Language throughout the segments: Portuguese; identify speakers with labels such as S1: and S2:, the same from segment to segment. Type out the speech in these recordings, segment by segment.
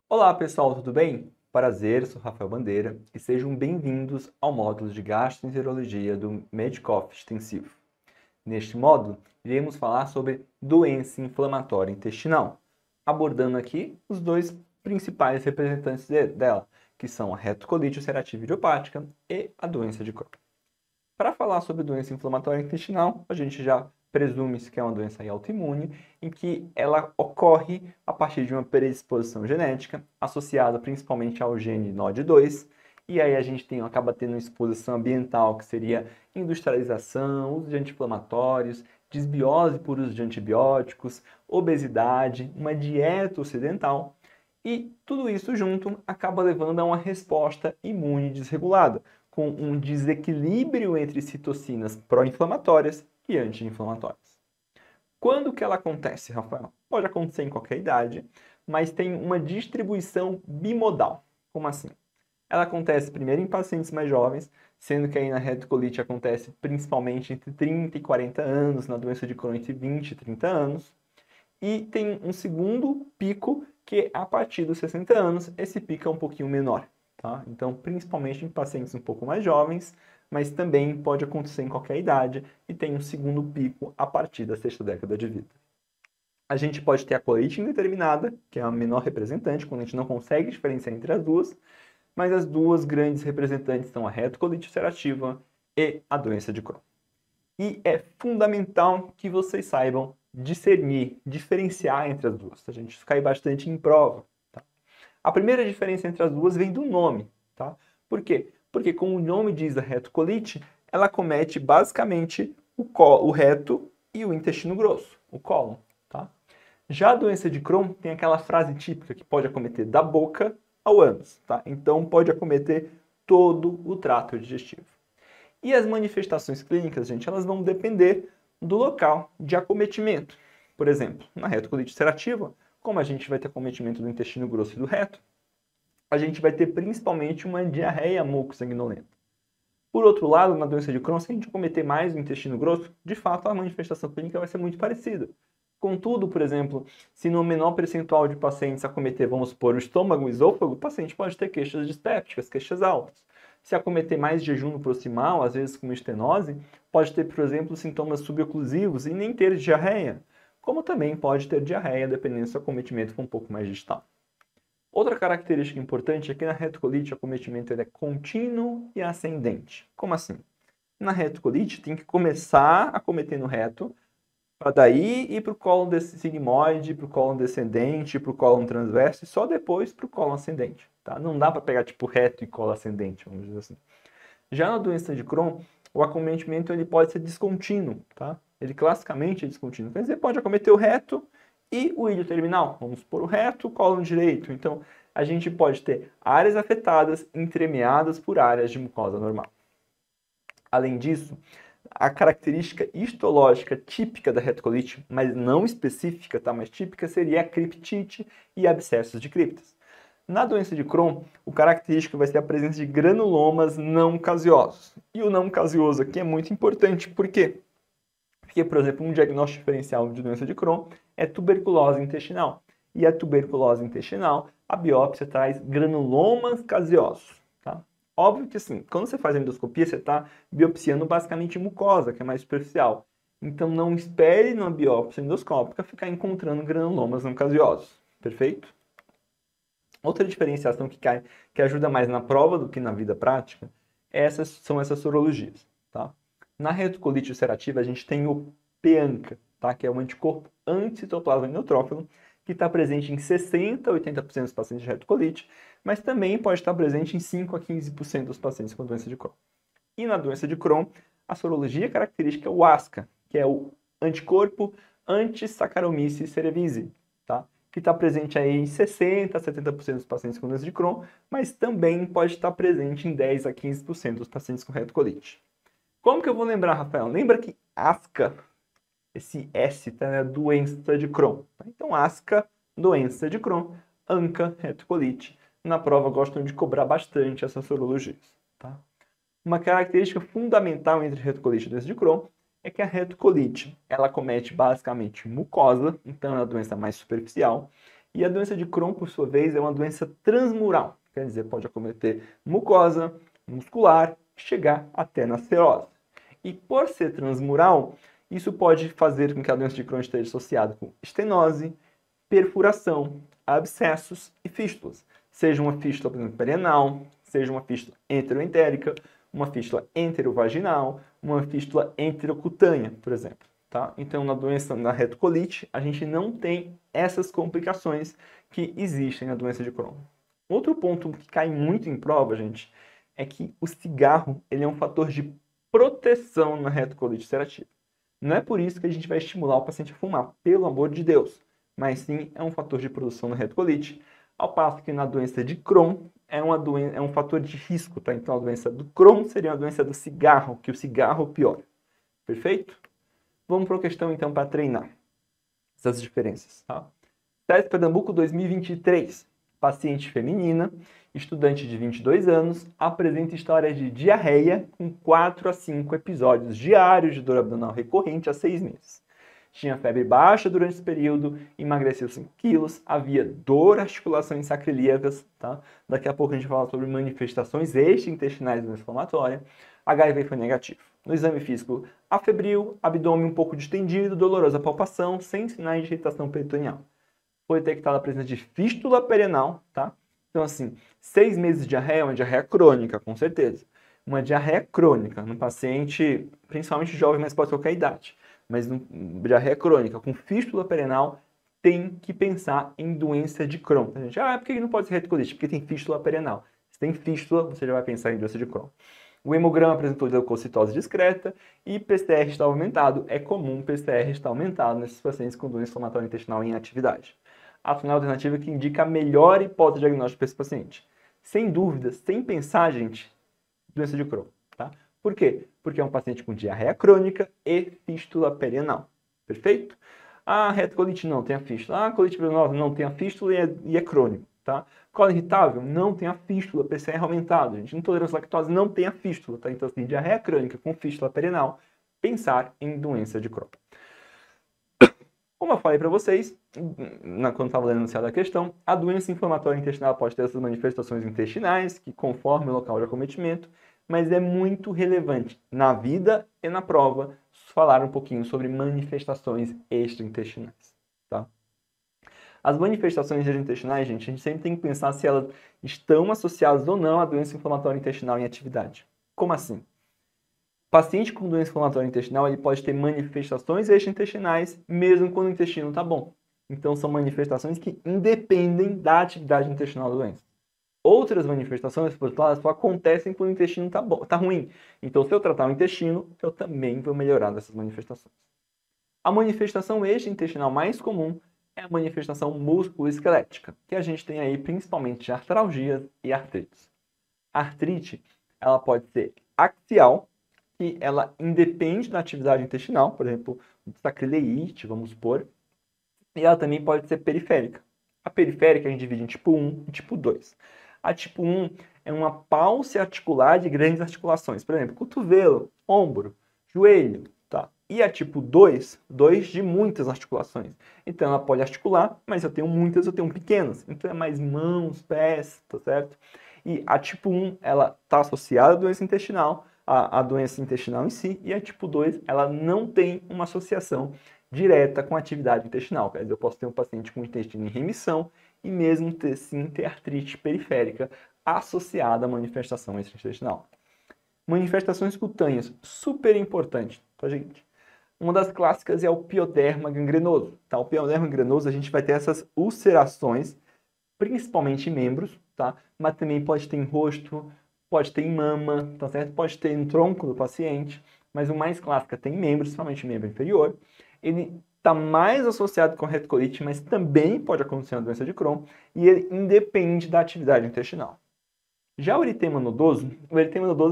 S1: Olá pessoal, tudo bem? Prazer, sou Rafael Bandeira e sejam bem-vindos ao módulo de gastroenterologia do Medicoff Extensivo. Neste módulo, iremos falar sobre doença inflamatória intestinal, abordando aqui os dois principais representantes dela, que são a retocolite ulcerativa idiopática e a doença de Crohn. Para falar sobre doença inflamatória intestinal, a gente já presume-se que é uma doença autoimune, em que ela ocorre a partir de uma predisposição genética, associada principalmente ao gene NOD2, e aí a gente acaba tendo uma exposição ambiental, que seria industrialização, uso de anti-inflamatórios, desbiose por uso de antibióticos, obesidade, uma dieta ocidental, e tudo isso junto acaba levando a uma resposta imune desregulada, com um desequilíbrio entre citocinas pró-inflamatórias e anti-inflamatórias. Quando que ela acontece, Rafael? Pode acontecer em qualquer idade, mas tem uma distribuição bimodal. Como assim? Ela acontece primeiro em pacientes mais jovens, sendo que aí na retocolite acontece principalmente entre 30 e 40 anos, na doença de Crohn entre 20 e 30 anos, e tem um segundo pico que é a partir dos 60 anos, esse pico é um pouquinho menor. Tá? Então, principalmente em pacientes um pouco mais jovens, mas também pode acontecer em qualquer idade e tem um segundo pico a partir da sexta década de vida. A gente pode ter a colite indeterminada, que é a menor representante, quando a gente não consegue diferenciar entre as duas, mas as duas grandes representantes são a retocolite ulcerativa e a doença de Crohn. E é fundamental que vocês saibam discernir, diferenciar entre as duas. A gente cai bastante em prova. A primeira diferença entre as duas vem do nome, tá? Por quê? Porque, como o nome diz, a retocolite, ela comete basicamente o reto e o intestino grosso, o cólon, tá? Já a doença de Crohn tem aquela frase típica que pode acometer da boca ao ânus, tá? Então, pode acometer todo o trato digestivo. E as manifestações clínicas, gente, elas vão depender do local de acometimento. Por exemplo, na retocolite ulcerativa, como a gente vai ter acometimento do intestino grosso e do reto, a gente vai ter principalmente uma diarreia mucosanguinolenta. Por outro lado, na doença de Crohn, se a gente acometer mais o intestino grosso, de fato a manifestação clínica vai ser muito parecida. Contudo, por exemplo, se no menor percentual de pacientes acometer, vamos supor, o estômago e o esôfago, o paciente pode ter queixas dispépticas, queixas altas. Se acometer mais jejum proximal, às vezes com estenose, pode ter, por exemplo, sintomas suboclusivos e nem ter diarreia, como também pode ter diarreia, dependendo se o acometimento for um pouco mais distal. Outra característica importante é que na retocolite o acometimento é contínuo e ascendente. Como assim? Na retocolite tem que começar a acometer no reto, para daí ir para o cólon sigmoide, para o cólon descendente, para o cólon transverso e só depois para o cólon ascendente. Tá? Não dá para pegar tipo reto e cólon ascendente, vamos dizer assim. Já na doença de Crohn, o acometimento ele pode ser descontínuo, tá? Ele classicamente é descontínuo. Quer dizer, pode acometer o reto e o ilho terminal. Vamos supor o reto, o cólon direito. Então, a gente pode ter áreas afetadas entremeadas por áreas de mucosa normal. Além disso, a característica histológica típica da retocolite, mas não específica, tá? Mas típica, seria a criptite e abscessos de criptas. Na doença de Crohn, o característico vai ser a presença de granulomas não caseosos. E o não caseoso aqui é muito importante, por quê? Porque, por exemplo, um diagnóstico diferencial de doença de Crohn é tuberculose intestinal. E a tuberculose intestinal, a biópsia traz granulomas caseosos, tá? Óbvio que, assim, quando você faz a endoscopia, você está biopsiando basicamente mucosa, que é mais superficial. Então, não espere numa biópsia endoscópica ficar encontrando granulomas não caseosos, perfeito? Outra diferenciação que ajuda mais na prova do que na vida prática são essas sorologias, tá? Na retocolite ulcerativa, a gente tem o PANCA, tá? Que é um anticorpo anticitoplasma neutrófilo, que está presente em 60% a 80% dos pacientes de retocolite, mas também pode estar presente em 5% a 15% dos pacientes com doença de Crohn. E na doença de Crohn, a sorologia característica é o ASCA, que é o anticorpo anti-Saccharomyces cerevisiae, tá? Que está presente aí em 60% a 70% dos pacientes com doença de Crohn, mas também pode estar presente em 10% a 15% dos pacientes com retocolite. Como que eu vou lembrar, Rafael? Lembra que ASCA, esse S tá na doença de Crohn. Então, ASCA, doença de Crohn, ANCA, retocolite. Na prova gostam de cobrar bastante essas sorologias, tá? Uma característica fundamental entre retocolite e doença de Crohn é que a retocolite, ela comete basicamente mucosa, então é uma doença mais superficial, e a doença de Crohn, por sua vez, é uma doença transmural, quer dizer, pode acometer mucosa, muscular, chegar até na serose. E por ser transmural, isso pode fazer com que a doença de Crohn esteja associada com estenose, perfuração, abscessos e fístulas. Seja uma fístula, por exemplo, perianal, seja uma fístula enteroentérica, uma fístula enterovaginal, uma fístula enterocutânea, por exemplo. Tá? Então, na doença da retocolite, a gente não tem essas complicações que existem na doença de Crohn. Outro ponto que cai muito em prova, gente, é que o cigarro ele é um fator de proteção na retocolite ulcerativa. Não é por isso que a gente vai estimular o paciente a fumar, pelo amor de Deus, mas sim é um fator de produção na retocolite, ao passo que na doença de Crohn é um fator de risco, tá? Então a doença do Crohn seria a doença do cigarro, que o cigarro piora. Perfeito? Vamos para a questão então para treinar essas diferenças, tá? Teste Pernambuco 2023. Paciente feminina, estudante de 22 anos, apresenta história de diarreia com 4 a 5 episódios diários de dor abdominal recorrente há 6 meses. Tinha febre baixa durante esse período, emagreceu 5 quilos, havia dor, articulações sacroiliacas, tá? Daqui a pouco a gente fala sobre manifestações extra-intestinais da doença inflamatória. HIV foi negativo. No exame físico, afebril, abdômen um pouco distendido, dolorosa palpação, sem sinais de irritação peritoneal. Foi detectada a presença de fístula perianal, tá? Então, assim, 6 meses de diarreia é uma diarreia crônica, com certeza. Uma diarreia crônica no paciente, principalmente jovem, mas pode ser qualquer idade. Mas diarreia crônica com fístula perianal, tem que pensar em doença de Crohn. A gente, por que não pode ser retocolite? Porque tem fístula perianal. Se tem fístula, você já vai pensar em doença de Crohn. O hemograma apresentou leucocitose discreta e PCR está aumentado. É comum PCR estar aumentado nesses pacientes com doença inflamatória intestinal em atividade. A final alternativa que indica a melhor hipótese diagnóstica para esse paciente. Sem dúvida, sem pensar, gente, doença de Crohn, tá? Por quê? Porque é um paciente com diarreia crônica e fístula perianal. Perfeito? A retocolite não tem a fístula. A colite verinosa não tem a fístula e é crônico, tá? Colo irritável não tem a fístula, PCR aumentado. Gente, intolerância à lactose não tem a fístula, tá? Então, assim, diarreia crônica com fístula perianal, pensar em doença de Crohn. Como eu falei para vocês, quando estava lendo enunciado a questão, a doença inflamatória intestinal pode ter essas manifestações intestinais, que conforme o local de acometimento, mas é muito relevante na vida e na prova falar um pouquinho sobre manifestações extraintestinais, tá? As manifestações extraintestinais, gente, a gente sempre tem que pensar se elas estão associadas ou não à doença inflamatória intestinal em atividade. Como assim? O paciente com doença inflamatória intestinal ele pode ter manifestações extraintestinais mesmo quando o intestino está bom. Então, são manifestações que independem da atividade intestinal da doença. Outras manifestações, por outro lado, só acontecem quando o intestino está ruim. Então, se eu tratar o intestino, eu também vou melhorar dessas manifestações. A manifestação extraintestinal mais comum é a manifestação musculoesquelética, que a gente tem aí principalmente de artralgias e artrites. A artrite, ela pode ser axial, que ela independe da atividade intestinal, por exemplo, sacrileite, vamos supor, e ela também pode ser periférica. A periférica a gente divide em tipo 1 e tipo 2. A tipo 1 é uma pálse articular de grandes articulações, por exemplo, cotovelo, ombro, joelho, tá? E a tipo 2 de muitas articulações. Então ela pode articular, mas eu tenho muitas, eu tenho pequenas. Então é mais mãos, pés, tá certo? E a tipo 1, ela está associada à doença intestinal, a doença intestinal em si, e a tipo 2, ela não tem uma associação direta com a atividade intestinal. Quer dizer, eu posso ter um paciente com intestino em remissão e mesmo ter artrite periférica associada à manifestação extraintestinal. Manifestações cutâneas, super importante, tá, gente? Uma das clássicas é o pioderma gangrenoso. Tá? O pioderma gangrenoso, a gente vai ter essas ulcerações, principalmente em membros, tá? Mas também pode ter em rosto, pode ter em mama, tá certo? Pode ter no tronco do paciente, mas o mais clássico é ter em membros, principalmente membro inferior. Ele está mais associado com a retocolite, mas também pode acontecer na doença de Crohn, e ele independe da atividade intestinal. Já o eritema nodoso,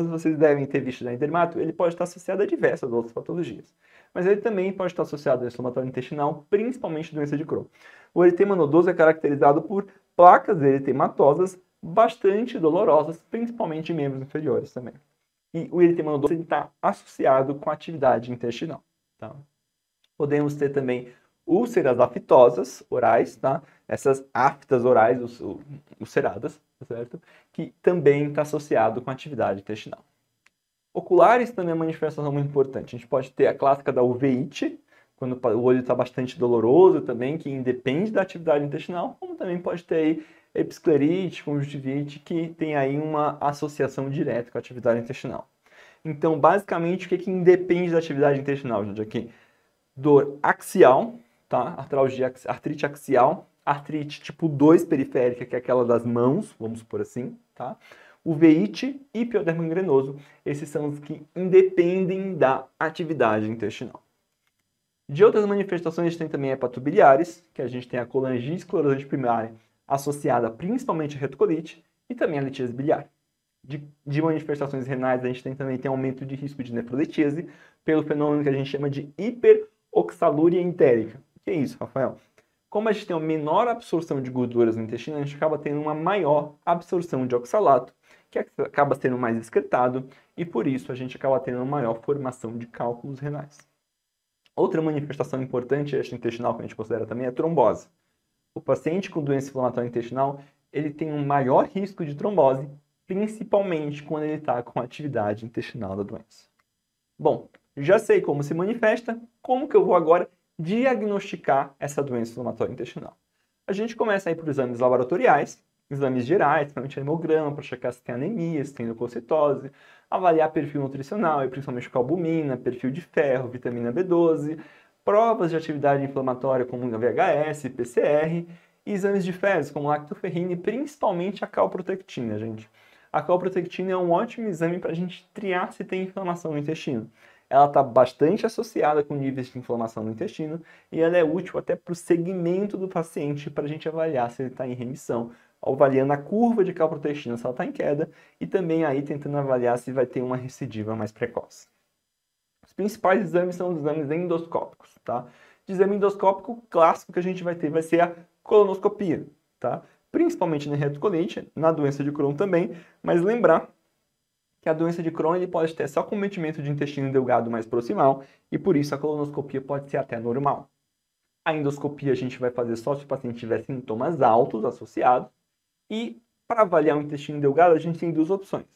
S1: vocês devem ter visto já em dermato, ele pode estar associado a diversas outras patologias. Mas ele também pode estar associado a inflamatório intestinal, principalmente doença de Crohn. O eritema nodoso é caracterizado por placas eritematosas bastante dolorosas, principalmente em membros inferiores também. e o eritema nodoso está associado com a atividade intestinal, tá? Podemos ter também úlceras aftosas orais, tá? Essas aftas orais, ulceradas, certo? Que também está associado com a atividade intestinal. Oculares também é uma manifestação muito importante. A gente pode ter a clássica da uveíte, quando o olho está bastante doloroso também, que independe da atividade intestinal, como também pode ter aí episclerite, conjuntivite, que tem aí uma associação direta com a atividade intestinal. Então, basicamente, o que independe da atividade intestinal, gente, aqui? Dor axial, tá? Artralgia, artrite axial, artrite tipo 2 periférica, que é aquela das mãos, vamos por assim, tá? Uveíte e piodermo gangrenoso, esses são os que independem da atividade intestinal. De outras manifestações, a gente tem também hepatobiliares, que a gente tem a colangite esclerosante primária, associada principalmente à retocolite, e também a litíase biliar. De manifestações renais, a gente tem aumento de risco de nefroletise, pelo fenômeno que a gente chama de hiperoxalúria entérica. O que é isso, Rafael? Como a gente tem uma menor absorção de gorduras no intestino, a gente acaba tendo uma maior absorção de oxalato, que acaba sendo mais excretado, e por isso a gente acaba tendo uma maior formação de cálculos renais. Outra manifestação importante intestinal que a gente considera também é a trombose. O paciente com doença inflamatória intestinal, ele tem um maior risco de trombose, principalmente quando ele está com a atividade intestinal da doença. Bom, já sei como se manifesta, como que eu vou agora diagnosticar essa doença inflamatória intestinal? A gente começa aí por exames laboratoriais, exames gerais, principalmente hemograma, para checar se tem anemia, se tem leucocitose, avaliar perfil nutricional, principalmente com albumina, perfil de ferro, vitamina B12, provas de atividade inflamatória como VHS, PCR, e exames de fezes como lactoferrina e principalmente a calprotectina, gente. A calprotectina é um ótimo exame para a gente triar se tem inflamação no intestino. Ela está bastante associada com níveis de inflamação no intestino e ela é útil até para o segmento do paciente para a gente avaliar se ele está em remissão, avaliando a curva de calprotectina se ela está em queda e também aí tentando avaliar se vai ter uma recidiva mais precoce. Os principais exames são os exames endoscópicos, tá? De exame endoscópico clássico que a gente vai ter vai ser a colonoscopia, tá? Principalmente na retocolite, na doença de Crohn também, mas lembrar que a doença de Crohn ele pode ter só cometimento de intestino delgado mais proximal e por isso a colonoscopia pode ser até normal. A endoscopia a gente vai fazer só se o paciente tiver sintomas altos associados e para avaliar o intestino delgado a gente tem duas opções.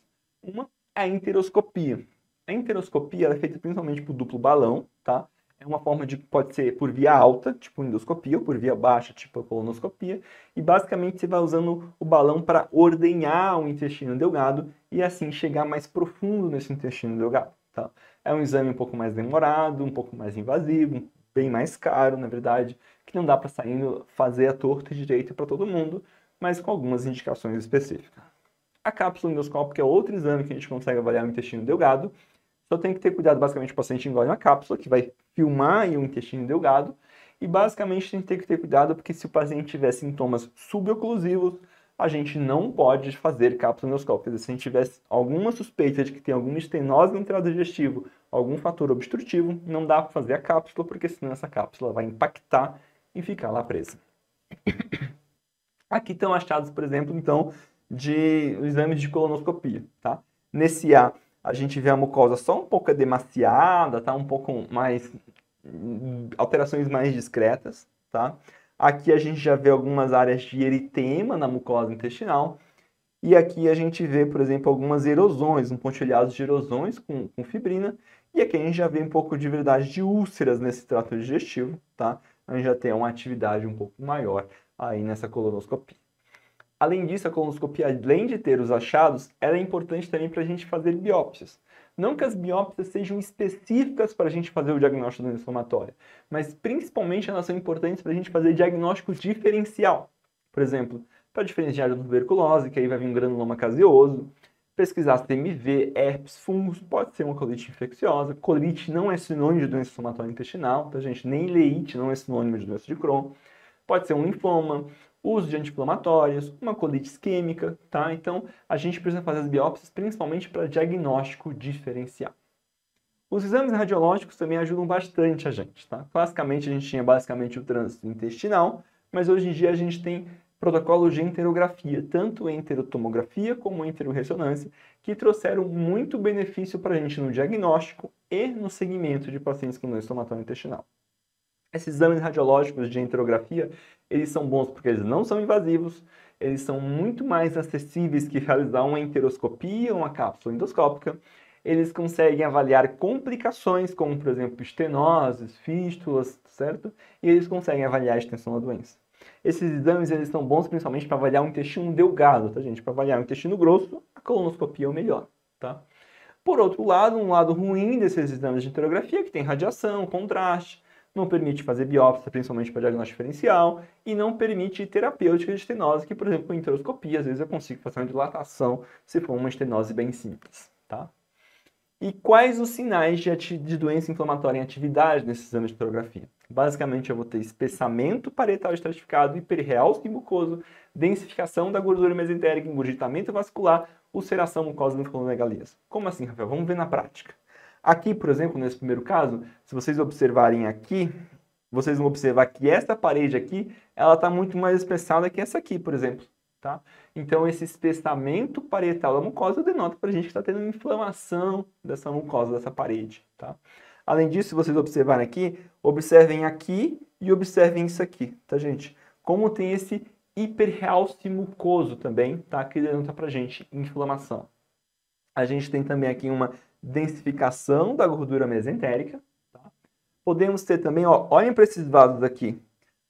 S1: Uma é a enteroscopia. A enteroscopia é feita principalmente por duplo balão, tá? É uma forma de, pode ser por via alta, tipo endoscopia, ou por via baixa, tipo colonoscopia. E basicamente você vai usando o balão para ordenhar o intestino delgado e assim chegar mais profundo nesse intestino delgado, tá? É um exame um pouco mais demorado, um pouco mais invasivo, bem mais caro, na verdade, que não dá para fazer a torta e direito para todo mundo, mas com algumas indicações específicas. A cápsula endoscópica é outro exame que a gente consegue avaliar o intestino delgado. Só tem que ter cuidado, basicamente, o paciente engole uma cápsula, que vai filmar aí o intestino delgado. E, basicamente, tem que ter cuidado, porque se o paciente tiver sintomas suboclusivos, a gente não pode fazer cápsula endoscópica. Se a gente tiver alguma suspeita de que tem alguma estenose no trato digestivo, algum fator obstrutivo, não dá para fazer a cápsula, porque senão essa cápsula vai impactar e ficar lá presa. Aqui estão achados, por exemplo, então, de exames de colonoscopia, tá? Nesse a gente vê a mucosa só um pouco edemaciada, tá? Um pouco mais, alterações mais discretas, tá? Aqui a gente já vê algumas áreas de eritema na mucosa intestinal. E aqui a gente vê, por exemplo, algumas erosões, um pontilhado de erosões com fibrina. E aqui a gente já vê um pouco de verdade de úlceras nesse trato digestivo, tá? A gente já tem uma atividade um pouco maior aí nessa colonoscopia. Além disso, a colonoscopia, além de ter os achados, ela é importante também para a gente fazer biópsias. Não que as biópsias sejam específicas para a gente fazer o diagnóstico da doença inflamatória, mas principalmente elas são importantes para a gente fazer diagnóstico diferencial. Por exemplo, para diferenciar da tuberculose, que aí vai vir um granuloma caseoso, pesquisar se tem MV, herpes, fungos, pode ser uma colite infecciosa. Colite não é sinônimo de doença inflamatória intestinal, tá, gente? Nem leite não é sinônimo de doença de Crohn. Pode ser um linfoma, uso de anti-inflamatórios, uma colite isquêmica, tá? Então, a gente precisa fazer as biópsias principalmente para diagnóstico diferencial. Os exames radiológicos também ajudam bastante a gente, tá? Classicamente, a gente tinha basicamente o trânsito intestinal, mas hoje em dia a gente tem protocolos de enterografia, tanto enterotomografia como enterorressonância, que trouxeram muito benefício para a gente no diagnóstico e no segmento de pacientes com doença estomatória intestinal. Esses exames radiológicos de enterografia, eles são bons porque eles não são invasivos, eles são muito mais acessíveis que realizar uma enteroscopia ou uma cápsula endoscópica. Eles conseguem avaliar complicações, como, por exemplo, estenoses, fístulas, certo? E eles conseguem avaliar a extensão da doença. Esses exames, eles são bons principalmente para avaliar o intestino delgado, tá, gente? Para avaliar o intestino grosso, a colonoscopia é o melhor, tá? Por outro lado, um lado ruim desses exames de enterografia é que tem radiação, contraste, não permite fazer biópsia, principalmente para diagnóstico diferencial, e não permite terapêutica de estenose, que, por exemplo, com enteroscopia, às vezes eu consigo fazer uma dilatação se for uma estenose bem simples, tá? E quais os sinais de doença inflamatória em atividade nesse exame de enterografia? Basicamente, eu vou ter espessamento parietal estratificado, hiperrealce mucoso, densificação da gordura mesentérica, engurgitamento vascular, ulceração mucosa linfonodomegalíase. Como assim, Rafael? Vamos ver na prática. Aqui, por exemplo, nesse primeiro caso, se vocês observarem aqui, vocês vão observar que essa parede aqui, ela está muito mais espessada que essa aqui, por exemplo. Tá? Então, esse espessamento parietal da mucosa denota para a gente que está tendo inflamação dessa mucosa, dessa parede. Tá? Além disso, se vocês observarem aqui, observem aqui e observem isso aqui, tá, gente? Como tem esse hiperrealce mucoso também, tá? Que denota para a gente inflamação. A gente tem também aqui uma densificação da gordura mesentérica. Tá? Podemos ter também, ó, olhem para esses vasos aqui.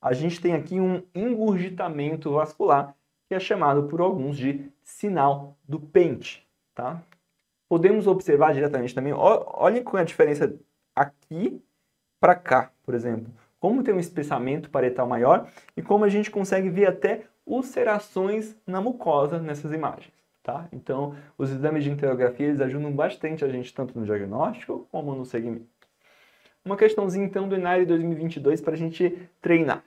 S1: A gente tem aqui um engurgitamento vascular, que é chamado por alguns de sinal do Pente. Tá? Podemos observar diretamente também, olhem com a diferença aqui para cá, por exemplo. Como tem um espessamento parietal maior e como a gente consegue ver até ulcerações na mucosa nessas imagens. Tá? Então, os exames de enterografia eles ajudam bastante a gente tanto no diagnóstico como no segmento. Uma questãozinha então do ENARE 2022 para a gente treinar.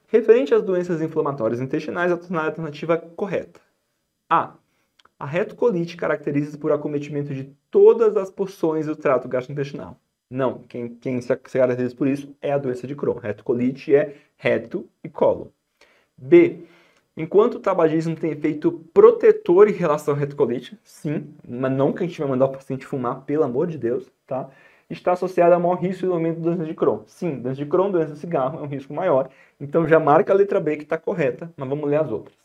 S1: Referente às doenças inflamatórias intestinais, a alternativa correta. A retocolite caracteriza-se por acometimento de todas as porções do trato gastrointestinal. Não, quem se caracteriza por isso é a doença de Crohn. Retocolite é reto e cólon. B. Enquanto o tabagismo tem efeito protetor em relação à retocolite, sim, mas não que a gente vai mandar o paciente fumar, pelo amor de Deus, tá? Está associado a maior risco de desenvolvimento da doença de Crohn. Sim, doença de Crohn, doença de cigarro, é um risco maior. Então já marca a letra B que está correta, mas vamos ler as outras.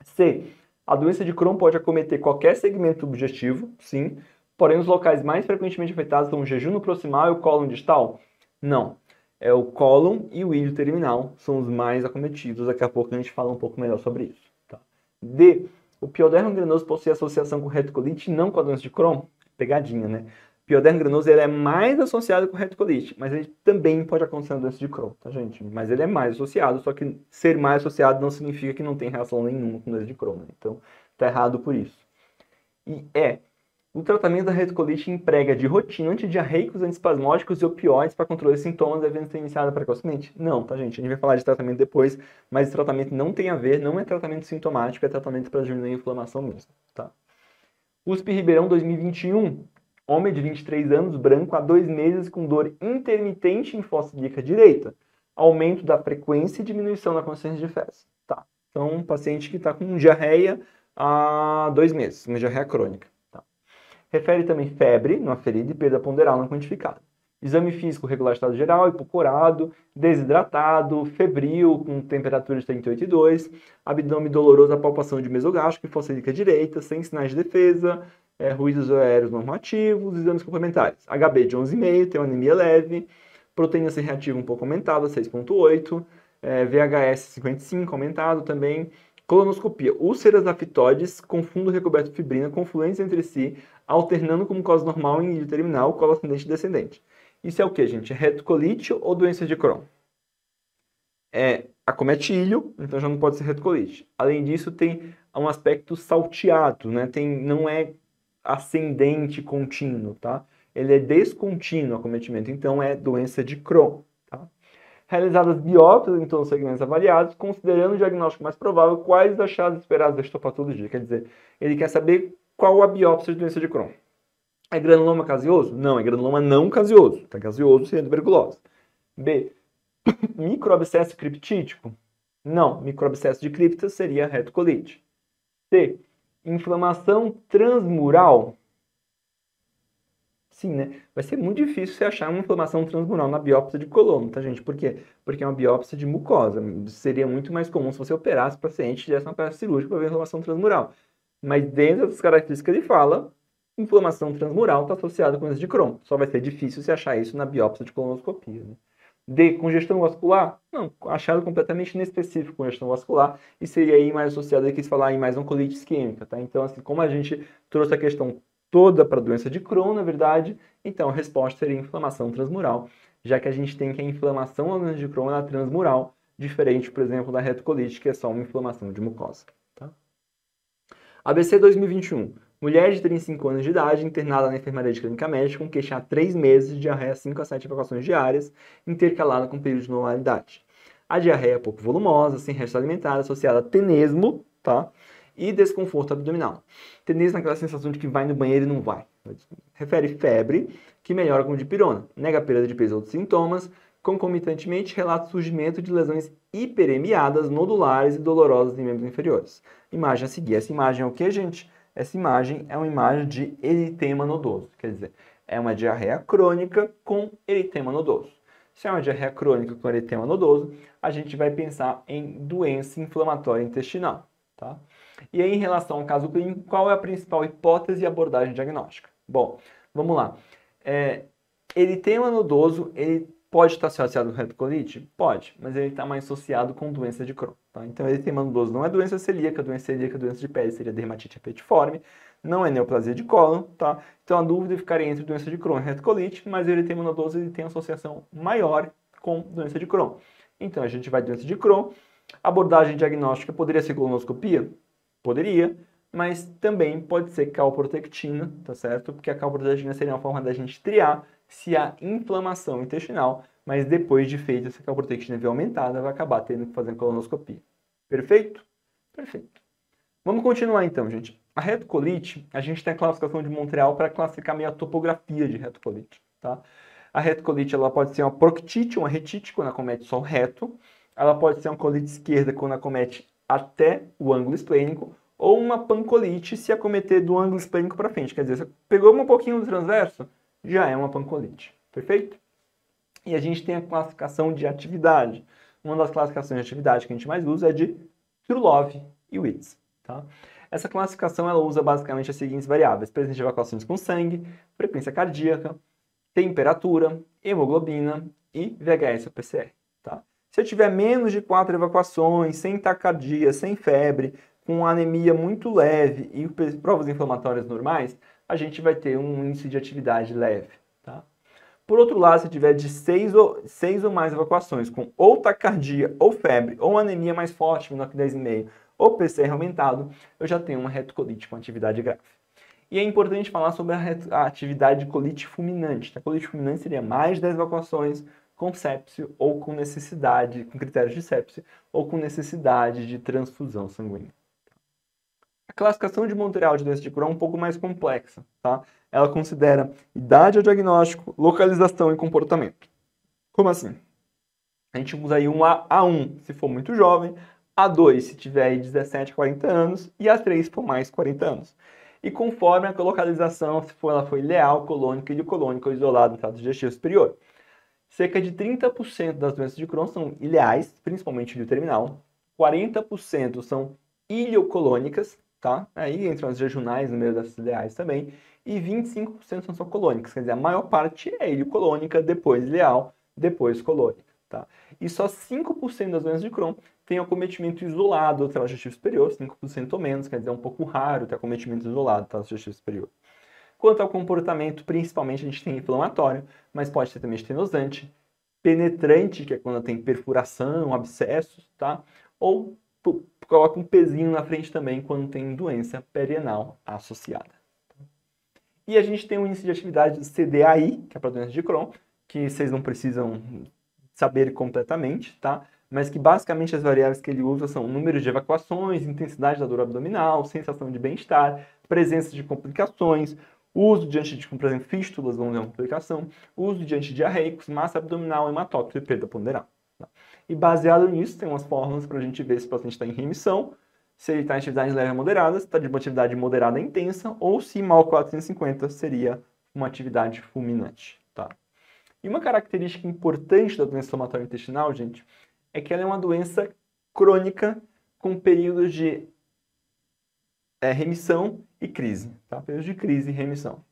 S1: C. A doença de Crohn pode acometer qualquer segmento objetivo, sim, porém os locais mais frequentemente afetados são o jejum proximal e o cólon distal? Não. É o cólon e o ilho terminal são os mais acometidos. Daqui a pouco a gente fala um pouco melhor sobre isso. Tá? D. O piodermo granoso possui associação com retocolite e não com a doença de Crohn? Pegadinha, né? O piodermo granoso ele é mais associado com retocolite, mas ele também pode acontecer na doença de Crohn, tá, gente? Mas ele é mais associado, só que ser mais associado não significa que não tem relação nenhuma com a doença de Crohn. Né? Então, tá errado por isso. E o tratamento da retocolite emprega de rotina antidiarreicos, antiespasmódicos e opioides para controle de sintomas devendo ser iniciado precocemente? Não, tá, gente? A gente vai falar de tratamento depois, mas esse tratamento não tem a ver, não é tratamento sintomático, é tratamento para diminuir a inflamação mesmo, tá? USP Ribeirão 2021. Homem de 23 anos, branco, há 2 meses com dor intermitente em fossa ilíaca direita. Aumento da frequência e diminuição da consistência de fezes. Tá. Então, um paciente que está com diarreia há 2 meses, uma diarreia crônica. Tá. Refere também febre, numa ferida, e perda ponderal não quantificada. Exame físico regular estado geral, hipocorado, desidratado, febril, com temperatura de 38,2, abdômen doloroso, a palpação de mesogástrico e fossa ilíaca direita, sem sinais de defesa, ruídos aéreos normativos, exames complementares. HB de 11,5, tem uma anemia leve, proteína C reativa um pouco aumentada, 6,8, VHS 55 aumentado também, colonoscopia, úlceras aftoides com fundo recoberto de fibrina, confluentes entre si, alternando com mucosa normal em ilho terminal, colo ascendente e descendente. Isso é o que, gente? Retocolite ou doença de Crohn? Acomete ilho, então já não pode ser retocolite. Além disso, tem um aspecto salteado, né? Não é ascendente contínuo, tá? Ele é descontínuo o acometimento, então é doença de Crohn, tá? Realizadas biópsias em todos os segmentos avaliados, considerando o diagnóstico mais provável, quais os achados esperados da histopatologia. Quer dizer, ele quer saber qual a biópsia de doença de Crohn. É granuloma caseoso? Não, é granuloma não caseoso. Tá caseoso seria tuberculose. B. Microabscesso criptítico? Não. Microabscesso de cripta seria retocolite. C. Inflamação transmural. Sim, né? Vai ser muito difícil você achar uma inflamação transmural na biópsia de cólon, tá, gente? Por quê? Porque é uma biópsia de mucosa. Seria muito mais comum se você operasse o paciente e fizesse uma peça cirúrgica para ver inflamação transmural. Mas dentro das características que ele fala, inflamação transmural está associada com doença de Crohn. Só vai ser difícil você achar isso na biópsia de colonoscopia, né? D. Congestão vascular? Não, achado completamente inespecífico congestão vascular e seria aí mais associado a que se falar em mais oncolite isquêmica, tá? Então, assim, como a gente trouxe a questão toda para a doença de Crohn, na verdade, então a resposta seria inflamação transmural, já que a gente tem que a inflamação da doença de Crohn é transmural, diferente, por exemplo, da retocolite, que é só uma inflamação de mucosa. Tá? ABC 2021. Mulher de 35 anos de idade, internada na enfermaria de clínica médica, com queixa há 3 meses de diarreia 5 a 7 evacuações diárias, intercalada com período de normalidade. A diarreia é pouco volumosa, sem resto alimentar, associada a tenesmo, tá? E desconforto abdominal. Tenesmo é aquela sensação de que vai no banheiro e não vai. Refere febre, que melhora com dipirona. Nega perda de peso e outros sintomas. Concomitantemente, relata surgimento de lesões hiperemiadas, nodulares e dolorosas em membros inferiores. Imagem a seguir. Essa imagem é o que, gente? Essa imagem é uma imagem de eritema nodoso. Quer dizer, é uma diarreia crônica com eritema nodoso. Se é uma diarreia crônica com eritema nodoso, a gente vai pensar em doença inflamatória intestinal. Tá? E aí, em relação ao caso clínico, qual é a principal hipótese e abordagem diagnóstica? Bom, vamos lá. Eritema nodoso, ele pode estar associado com retocolite? Pode, mas ele está mais associado com doença de Crohn. Tá? Então, eritema nodoso não é doença celíaca, doença de pele seria dermatite herpetiforme, não é neoplasia de cólon, tá? Então, a dúvida ficaria entre doença de Crohn e retocolite, mas o eritema nodoso ele tem associação maior com doença de Crohn. Então, a gente vai doença de Crohn. Abordagem diagnóstica poderia ser colonoscopia? Poderia, mas também pode ser calprotectina, tá certo? Porque a calprotectina seria uma forma da gente triar se há inflamação intestinal, mas depois de feita essa calprotectina vier aumentada, vai acabar tendo que fazer colonoscopia. Perfeito? Perfeito. Vamos continuar então, gente. A retocolite, a gente tem a classificação de Montreal para classificar meio a topografia de retocolite, tá? A retocolite, ela pode ser uma proctite, uma retite, quando acomete só o reto. Ela pode ser uma colite esquerda, quando acomete até o ângulo esplênico, ou uma pancolite se acometer do ângulo esplênico para frente. Quer dizer, você pegou um pouquinho do transverso, já é uma pancolite. Perfeito? E a gente tem a classificação de atividade. Uma das classificações de atividade que a gente mais usa é de Krylov e Witts. Tá? Essa classificação ela usa basicamente as seguintes variáveis: presença de evacuações com sangue, frequência cardíaca, temperatura, hemoglobina e VHS ou PCR. Tá? Se eu tiver menos de 4 evacuações, sem taquicardia, sem febre, com anemia muito leve e provas inflamatórias normais, a gente vai ter um índice de atividade leve. Tá? Por outro lado, se tiver de 6 ou mais evacuações, com ou taquicardia, ou febre, ou anemia mais forte, menor que 10,5, ou PCR aumentado, eu já tenho uma retocolite com atividade grave. E é importante falar sobre a atividade de colite fulminante. A colite fulminante seria mais de 10 evacuações, com sepse ou com necessidade, com critérios de sepse, ou com necessidade de transfusão sanguínea. A classificação de Montreal de doença de Crohn é um pouco mais complexa, tá? Ela considera idade ao diagnóstico, localização e comportamento. Como assim? A gente usa aí um A1 se for muito jovem, A2 se tiver aí 17 a 40 anos e A3 se for mais 40 anos. E conforme a localização, se ela foi ileal, colônica, iliocolônica ou isolada no trato digestivo superior. Cerca de 30% das doenças de Crohn são ileais, principalmente ilioterminal. 40% são iliocolônicas, tá? Aí entram as jejunais no meio das ileais também. E 25% são só colônicas, quer dizer, a maior parte é iliocolônica, depois ileal, depois colônica, tá? E só 5% das doenças de Crohn tem acometimento isolado do trato digestivo superior, 5% ou menos, quer dizer, é um pouco raro ter acometimento isolado do trato digestivo superior. Quanto ao comportamento, principalmente a gente tem inflamatório, mas pode ser também estenosante, penetrante, que é quando tem perfuração, abscessos, tá? Ou coloca um pezinho na frente também quando tem doença perianal associada. E a gente tem um índice de atividade de CDAI, que é para doença de Crohn, que vocês não precisam saber completamente, tá? Mas que basicamente as variáveis que ele usa são número de evacuações, intensidade da dor abdominal, sensação de bem-estar, presença de complicações, uso de antidiarreicos, por exemplo, fístulas vão ter uma complicação, uso de antidiarreicos, massa abdominal, hematócrito e perda ponderal. Tá? E baseado nisso, tem umas fórmulas para a gente ver se o paciente está em remissão, se ele está em atividade leve a moderada, se está de uma atividade moderada a intensa, ou se mal 450 seria uma atividade fulminante, tá? E uma característica importante da doença inflamatória intestinal, gente, é que ela é uma doença crônica com períodos de remissão e crise, tá? Períodos de crise e remissão.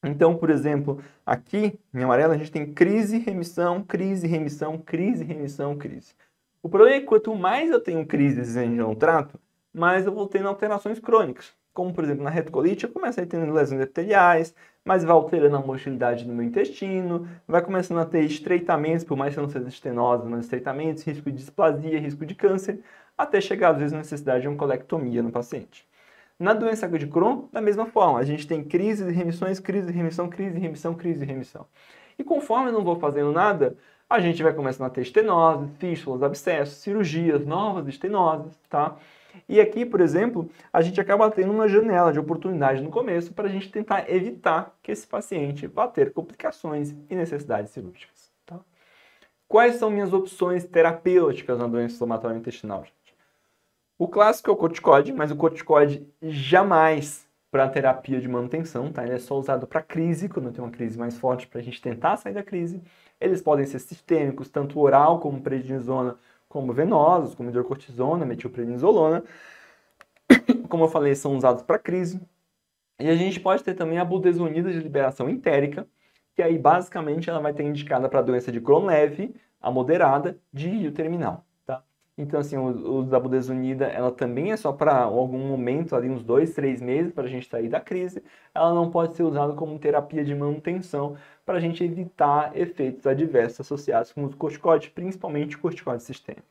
S1: Então, por exemplo, aqui em amarelo a gente tem crise, remissão, crise, remissão, crise, remissão, crise. O problema é que quanto mais eu tenho crises e não trato, mais eu vou tendo alterações crônicas. Como, por exemplo, na retocolite, eu começo a ter lesões epiteliais, mas vai alterando a motilidade do meu intestino, vai começando a ter estreitamentos, por mais que não seja estenose, mas estreitamentos, risco de displasia, risco de câncer, até chegar, às vezes, à necessidade de uma colectomia no paciente. Na doença de Crohn, da mesma forma, a gente tem crises e remissões, crise e remissão, crise e remissão, crise e remissão. E conforme eu não vou fazendo nada, a gente vai começando a ter estenoses, fístulas, abscessos, cirurgias, novas estenoses, tá? E aqui, por exemplo, a gente acaba tendo uma janela de oportunidade no começo para a gente tentar evitar que esse paciente vá ter complicações e necessidades cirúrgicas, tá? Quais são minhas opções terapêuticas na doença inflamatória intestinal, gente? O clássico é o corticoide, mas o corticoide jamais para terapia de manutenção, tá? Ele é só usado para crise, quando tem uma crise mais forte, para a gente tentar sair da crise. Eles podem ser sistêmicos, tanto oral como prednisona, como venosos, como hidrocortisona, metilprednisolona. Como eu falei, são usados para crise. E a gente pode ter também a budesonida de liberação entérica, que aí basicamente ela vai ter indicada para doença de Crohn leve a moderada de rio terminal. Então, assim, o uso da budesonida, ela também é só para algum momento, ali uns 2, 3 meses, para a gente sair da crise. Ela não pode ser usada como terapia de manutenção para a gente evitar efeitos adversos associados com os corticoides, principalmente o corticoide sistêmico.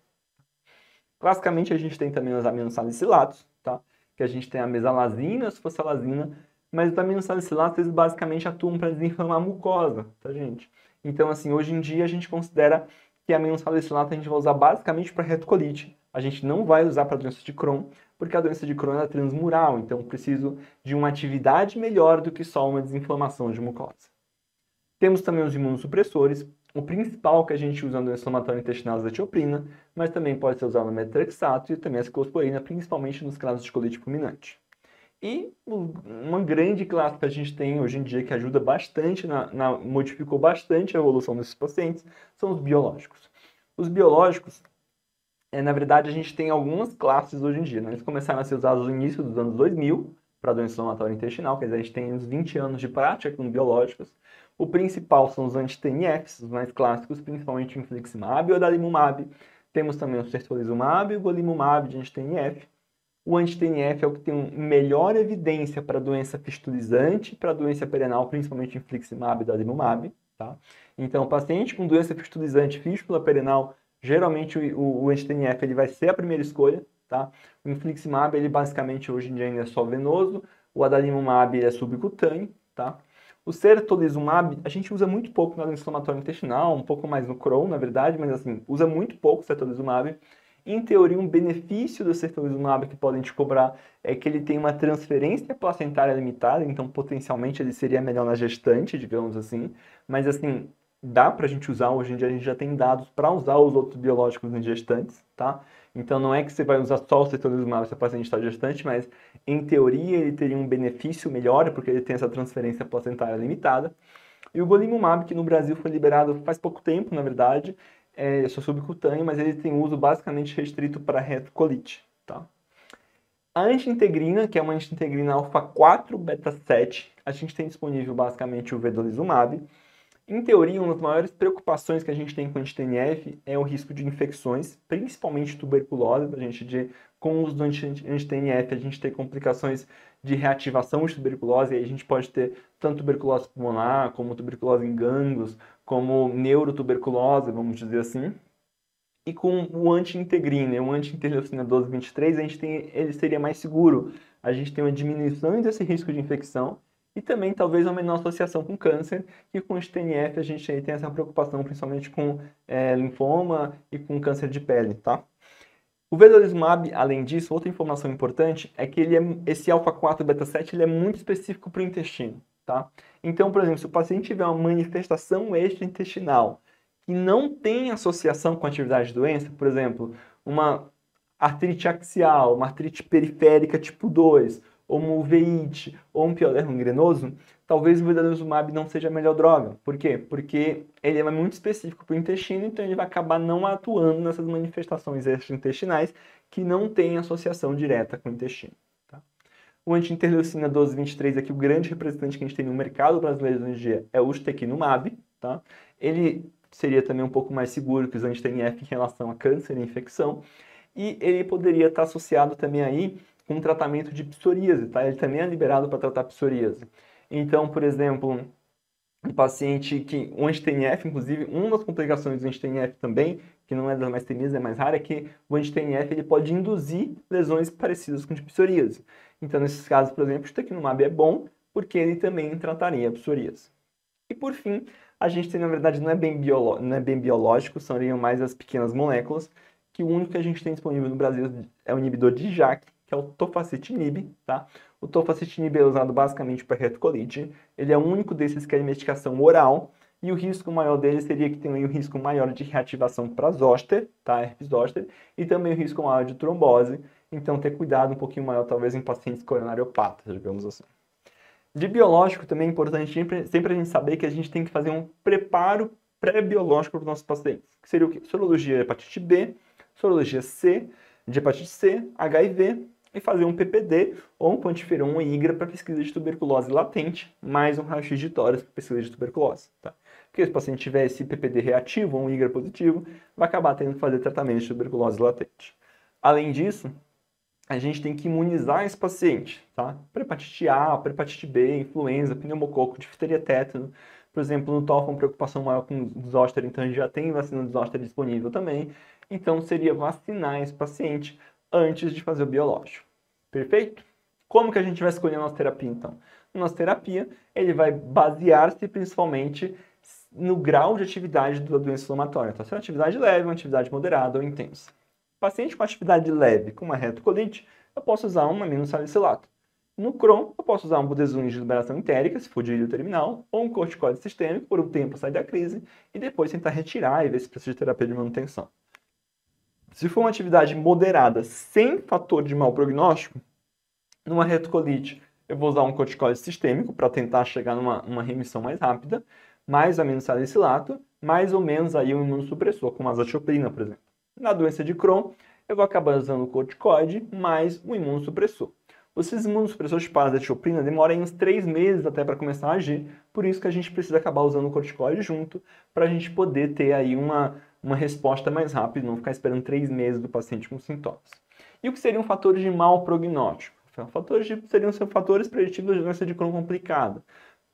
S1: Classicamente, a gente tem também os aminosalicilatos, tá? Que a gente tem a mesalazina e a sulfasalazina, mas os aminosalicilatos, eles basicamente atuam para desinflamar a mucosa, tá, gente? Então, assim, hoje em dia a gente considera que a aminosalicilato a gente vai usar basicamente para retocolite. A gente não vai usar para doença de Crohn, porque a doença de Crohn é transmural, então preciso de uma atividade melhor do que só uma desinflamação de mucosa. Temos também os imunossupressores. O principal que a gente usa na doença inflamatória intestinal é a azatioprina, mas também pode ser usado o metrexato e também a ciclosporina, principalmente nos casos de colite fulminante. E uma grande classe que a gente tem hoje em dia que ajuda bastante, modificou bastante a evolução desses pacientes, são os biológicos. Os biológicos, na verdade, a gente tem algumas classes hoje em dia, né? Eles começaram a ser usados no início dos anos 2000 para a doença inflamatória intestinal, quer dizer, a gente tem uns 20 anos de prática com biológicos. O principal são os anti-TNFs, os mais clássicos, principalmente o infliximab e o adalimumab. Temos também o certolizumab e o golimumab de anti-TNF. O anti-TNF é o que tem melhor evidência para doença fistulizante, para doença perianal, principalmente infliximab e adalimumab, tá? Então, o paciente com doença fistulizante, fístula perianal, geralmente o anti-TNF ele vai ser a primeira escolha, tá? O infliximab, ele basicamente hoje em dia ainda é só venoso, o adalimumab é subcutâneo, tá? O certolizumab, a gente usa muito pouco na doença inflamatória intestinal, um pouco mais no Crohn, na verdade, mas assim, usa muito pouco o certolizumab. Em teoria, um benefício do certolizumab que podem te cobrar é que ele tem uma transferência placentária limitada, então potencialmente ele seria melhor na gestante, digamos assim. Mas assim, dá pra gente usar, hoje em dia a gente já tem dados para usar os outros biológicos em gestantes, tá? Então não é que você vai usar só o certolizumab se o paciente está gestante, mas em teoria ele teria um benefício melhor, porque ele tem essa transferência placentária limitada. E o golimumab, que no Brasil foi liberado faz pouco tempo, na verdade, é só subcutâneo, mas ele tem uso basicamente restrito para retocolite, tá? A anti-integrina, que é uma anti-integrina alfa-4 beta-7, a gente tem disponível basicamente o vedolizumab. Em teoria, uma das maiores preocupações que a gente tem com anti-TNF é o risco de infecções, principalmente tuberculose. Com o uso do anti-TNF, a gente tem complicações de reativação de tuberculose, e aí a gente pode ter tanto tuberculose pulmonar, como tuberculose em gânglios, como neurotuberculose, vamos dizer assim. E com o anti-integrina, o anti-interleucina 12-23, ele seria mais seguro. A gente tem uma diminuição desse risco de infecção e também talvez uma menor associação com câncer, e com o TNF a gente aí tem essa preocupação principalmente com linfoma e com câncer de pele, tá? O vedolizumab, além disso, outra informação importante é que esse alfa-4 beta-7 ele é muito específico para o intestino, tá? Então, por exemplo, se o paciente tiver uma manifestação extraintestinal que não tem associação com a atividade de doença, por exemplo, uma artrite axial, uma artrite periférica tipo 2, ou uma uveíte, ou um piodermo gangrenoso, talvez o vedolizumab não seja a melhor droga. Por quê? Porque ele é muito específico para o intestino, então ele vai acabar não atuando nessas manifestações extraintestinais que não têm associação direta com o intestino. Tá? O anti-interleucina 12-23 aqui, o grande representante que a gente tem no mercado brasileiro hoje em dia é o ustekinumab. Tá? Ele seria também um pouco mais seguro que os anti-TNF em relação a câncer e infecção. E ele poderia estar associado também aí com um tratamento de psoríase, tá? Ele também é liberado para tratar psoríase. Então, por exemplo, um paciente que o anti-TNF, inclusive, uma das complicações do anti-TNF também, que não é das mais temidas, é mais rara, é que o anti-TNF ele pode induzir lesões parecidas com de psoríase. Então, nesses casos, por exemplo, o ustekinumab é bom, porque ele também trataria a psoríase. E por fim, a gente tem, na verdade, não é bem biológico, seriam mais as pequenas moléculas, que o único que a gente tem disponível no Brasil é o inibidor de JAK, que é o tofacitinib, tá? O tofacitinib é usado basicamente para retocolite. Ele é o único desses que é de medicação oral, e o risco maior dele seria que tem um risco maior de reativação para zoster, tá? Herpes zoster, e também o risco maior de trombose. Então, ter cuidado um pouquinho maior, talvez, em pacientes coronariopatas, digamos assim. De biológico também é importante sempre a gente saber que a gente tem que fazer um preparo pré-biológico para os nossos pacientes. Que seria o quê? Sorologia de hepatite B, sorologia C, de hepatite C, HIV, e fazer um PPD ou um quantiferon ou IGRA para pesquisa de tuberculose latente, mais um raio-x de tórax para pesquisa de tuberculose. Tá? Porque se o paciente tiver esse PPD reativo ou um IGRA positivo, vai acabar tendo que fazer tratamento de tuberculose latente. Além disso, a gente tem que imunizar esse paciente, tá? Para hepatite A, para hepatite B, influenza, pneumococo, difteria, tétano. Por exemplo, no TOF, uma preocupação maior com o zoster, então a gente já tem vacina do zoster disponível também. Então, seria vacinar esse paciente antes de fazer o biológico. Perfeito? Como que a gente vai escolher a nossa terapia, então? A nossa terapia, ele vai basear-se principalmente no grau de atividade da doença inflamatória. Então, se é uma atividade leve, uma atividade moderada ou intensa. Paciente com atividade leve, com uma retocolite, eu posso usar um aminosalicilato. No Crohn, eu posso usar um budesonide de liberação entérica, se for de ilho terminal, ou um corticoide sistêmico, por um tempo sair da crise, e depois tentar retirar e ver se precisa de terapia de manutenção. Se for uma atividade moderada, sem fator de mau prognóstico, numa retocolite, eu vou usar um corticoide sistêmico para tentar chegar numa remissão mais rápida, mais aminosalicilato, mais ou menos aí um imunossupressor, como a azathioprina, por exemplo. Na doença de Crohn, eu vou acabar usando o corticoide mais o imunossupressor. Esses imunossupressores de azathioprina demoram uns 3 meses até para começar a agir, por isso que a gente precisa acabar usando o corticoide junto, para a gente poder ter aí uma resposta mais rápida, não ficar esperando 3 meses do paciente com sintomas. E o que seriam fatores de mau prognóstico? Seriam fatores preditivos de doença de Crohn complicada.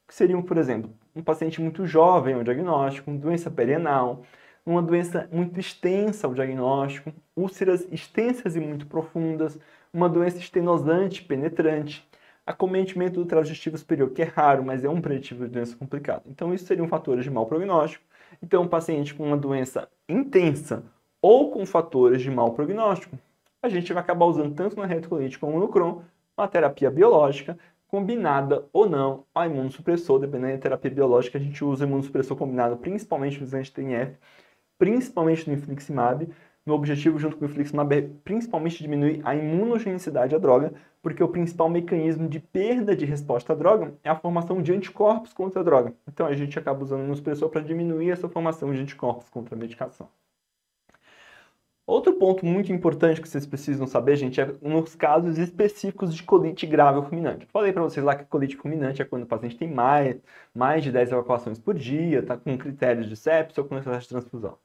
S1: Que seriam, por exemplo, um paciente muito jovem, o diagnóstico, doença perianal, uma doença muito extensa, o diagnóstico, úlceras extensas e muito profundas, uma doença estenosante, penetrante, acometimento do trato digestivo superior, que é raro, mas é um preditivo de doença complicada. Então, isso seriam fatores de mau prognóstico. Então, um paciente com uma doença intensa ou com fatores de mau prognóstico, a gente vai acabar usando tanto na retocolite como no Crohn uma terapia biológica, combinada ou não a imunossupressor. Dependendo da terapia biológica, a gente usa imunossupressor combinado principalmente nos anti-TNF, principalmente no infliximab. Meu objetivo junto com o infliximab é principalmente diminuir a imunogenicidade da droga, porque o principal mecanismo de perda de resposta à droga é a formação de anticorpos contra a droga. Então a gente acaba usando o imunossupressor para diminuir essa formação de anticorpos contra a medicação. Outro ponto muito importante que vocês precisam saber, gente, é nos casos específicos de colite grave ou fulminante. Falei para vocês lá que colite fulminante é quando o paciente tem mais de 10 evacuações por dia, está com critérios de sepsis ou com necessidade de transfusão.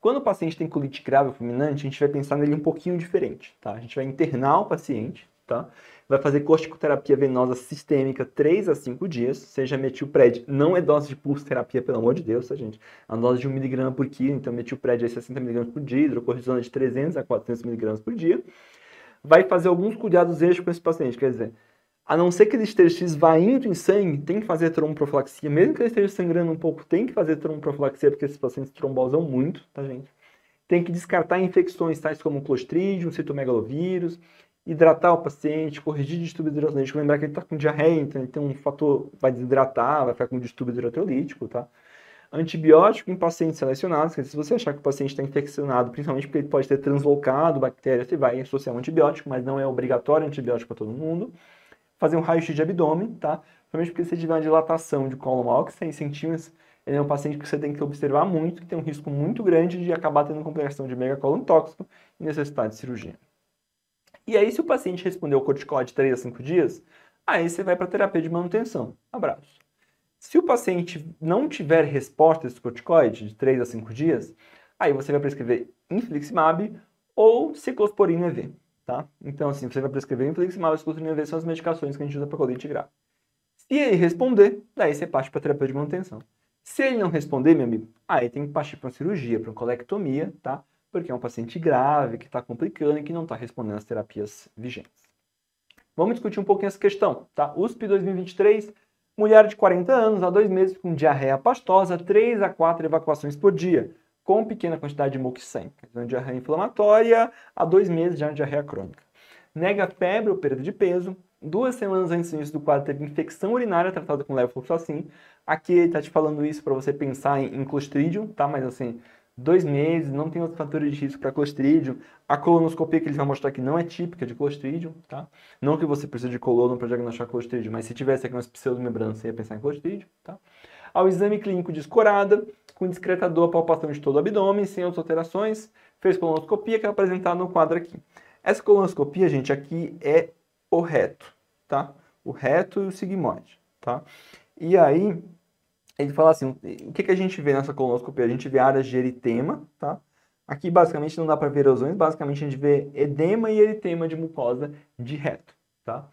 S1: Quando o paciente tem colite grave ou fulminante, a gente vai pensar nele um pouquinho diferente, tá? A gente vai internar o paciente, tá? Vai fazer corticoterapia venosa sistêmica 3 a 5 dias, seja metilpred, não é dose de pulso terapia, pelo amor de Deus, tá, gente? É uma dose de 1 mg por quilo, então metilpred é 60 mg por dia, hidrocortisona de 300 a 400 mg por dia. Vai fazer alguns cuidados extras com esse paciente, quer dizer, a não ser que ele esteja se esvaindo em sangue, tem que fazer tromboprofilaxia. Mesmo que ele esteja sangrando um pouco, tem que fazer tromboprofilaxia, porque esses pacientes trombosam muito, tá, gente? Tem que descartar infecções tais como Clostridium, citomegalovírus, hidratar o paciente, corrigir distúrbio hidrotrolítico. Lembrar que ele está com diarreia, então ele tem um fator, vai desidratar, vai ficar com distúrbio hidrotrolítico, tá? Antibiótico em pacientes selecionados, que se você achar que o paciente está infeccionado, principalmente porque ele pode ter translocado bactérias, você vai associar um antibiótico, mas não é obrigatório antibiótico para todo mundo. Fazer um raio-x de abdômen, tá? Principalmente porque se tiver uma dilatação de colo maior que 100 centímetros, ele é um paciente que você tem que observar muito, que tem um risco muito grande de acabar tendo complicação de megacolon tóxico e necessidade de cirurgia. E aí, se o paciente respondeu o corticoide 3 a 5 dias, aí você vai para a terapia de manutenção. Abraço. Se o paciente não tiver resposta a esse corticoide de 3 a 5 dias, aí você vai prescrever infliximab ou ciclosporina EV, tá? Então, assim, você vai prescrever infliximab e ciclosporina EV são as medicações que a gente usa para colite grave. Se ele responder, daí você parte para a terapia de manutenção. Se ele não responder, meu amigo, aí tem que partir para uma cirurgia, para uma colectomia, tá? Porque é um paciente grave, que está complicando e que não está respondendo às terapias vigentes. Vamos discutir um pouquinho essa questão, tá? USP 2023, mulher de 40 anos, há 2 meses com diarreia pastosa, 3 a 4 evacuações por dia, com pequena quantidade de muco e sangue. Então, diarreia inflamatória, há 2 meses já é diarreia crônica. Nega febre ou perda de peso. 2 semanas antes do início do quadro teve infecção urinária tratada com levofloxacin. Aqui ele está te falando isso para você pensar em Clostridium, tá? Mas assim, 2 meses, não tem outros fatores de risco para Clostridium. A colonoscopia que eles vão mostrar aqui não é típica de Clostridium, tá? Não que você precise de colono para diagnosticar Clostridium, mas se tivesse aqui umas pseudomembranas, você ia pensar em Clostridium, tá? Ao exame clínico de escorada, com discreta dor, palpação de todo o abdômen, sem outras alterações, fez colonoscopia, que é apresentada no quadro aqui. Essa colonoscopia, gente, aqui é o reto, tá? O reto e o sigmoide, tá? E aí, ele fala assim, o que a gente vê nessa colonoscopia? A gente vê áreas de eritema, tá? Aqui, basicamente, não dá para ver erosões, basicamente a gente vê edema e eritema de mucosa de reto, tá?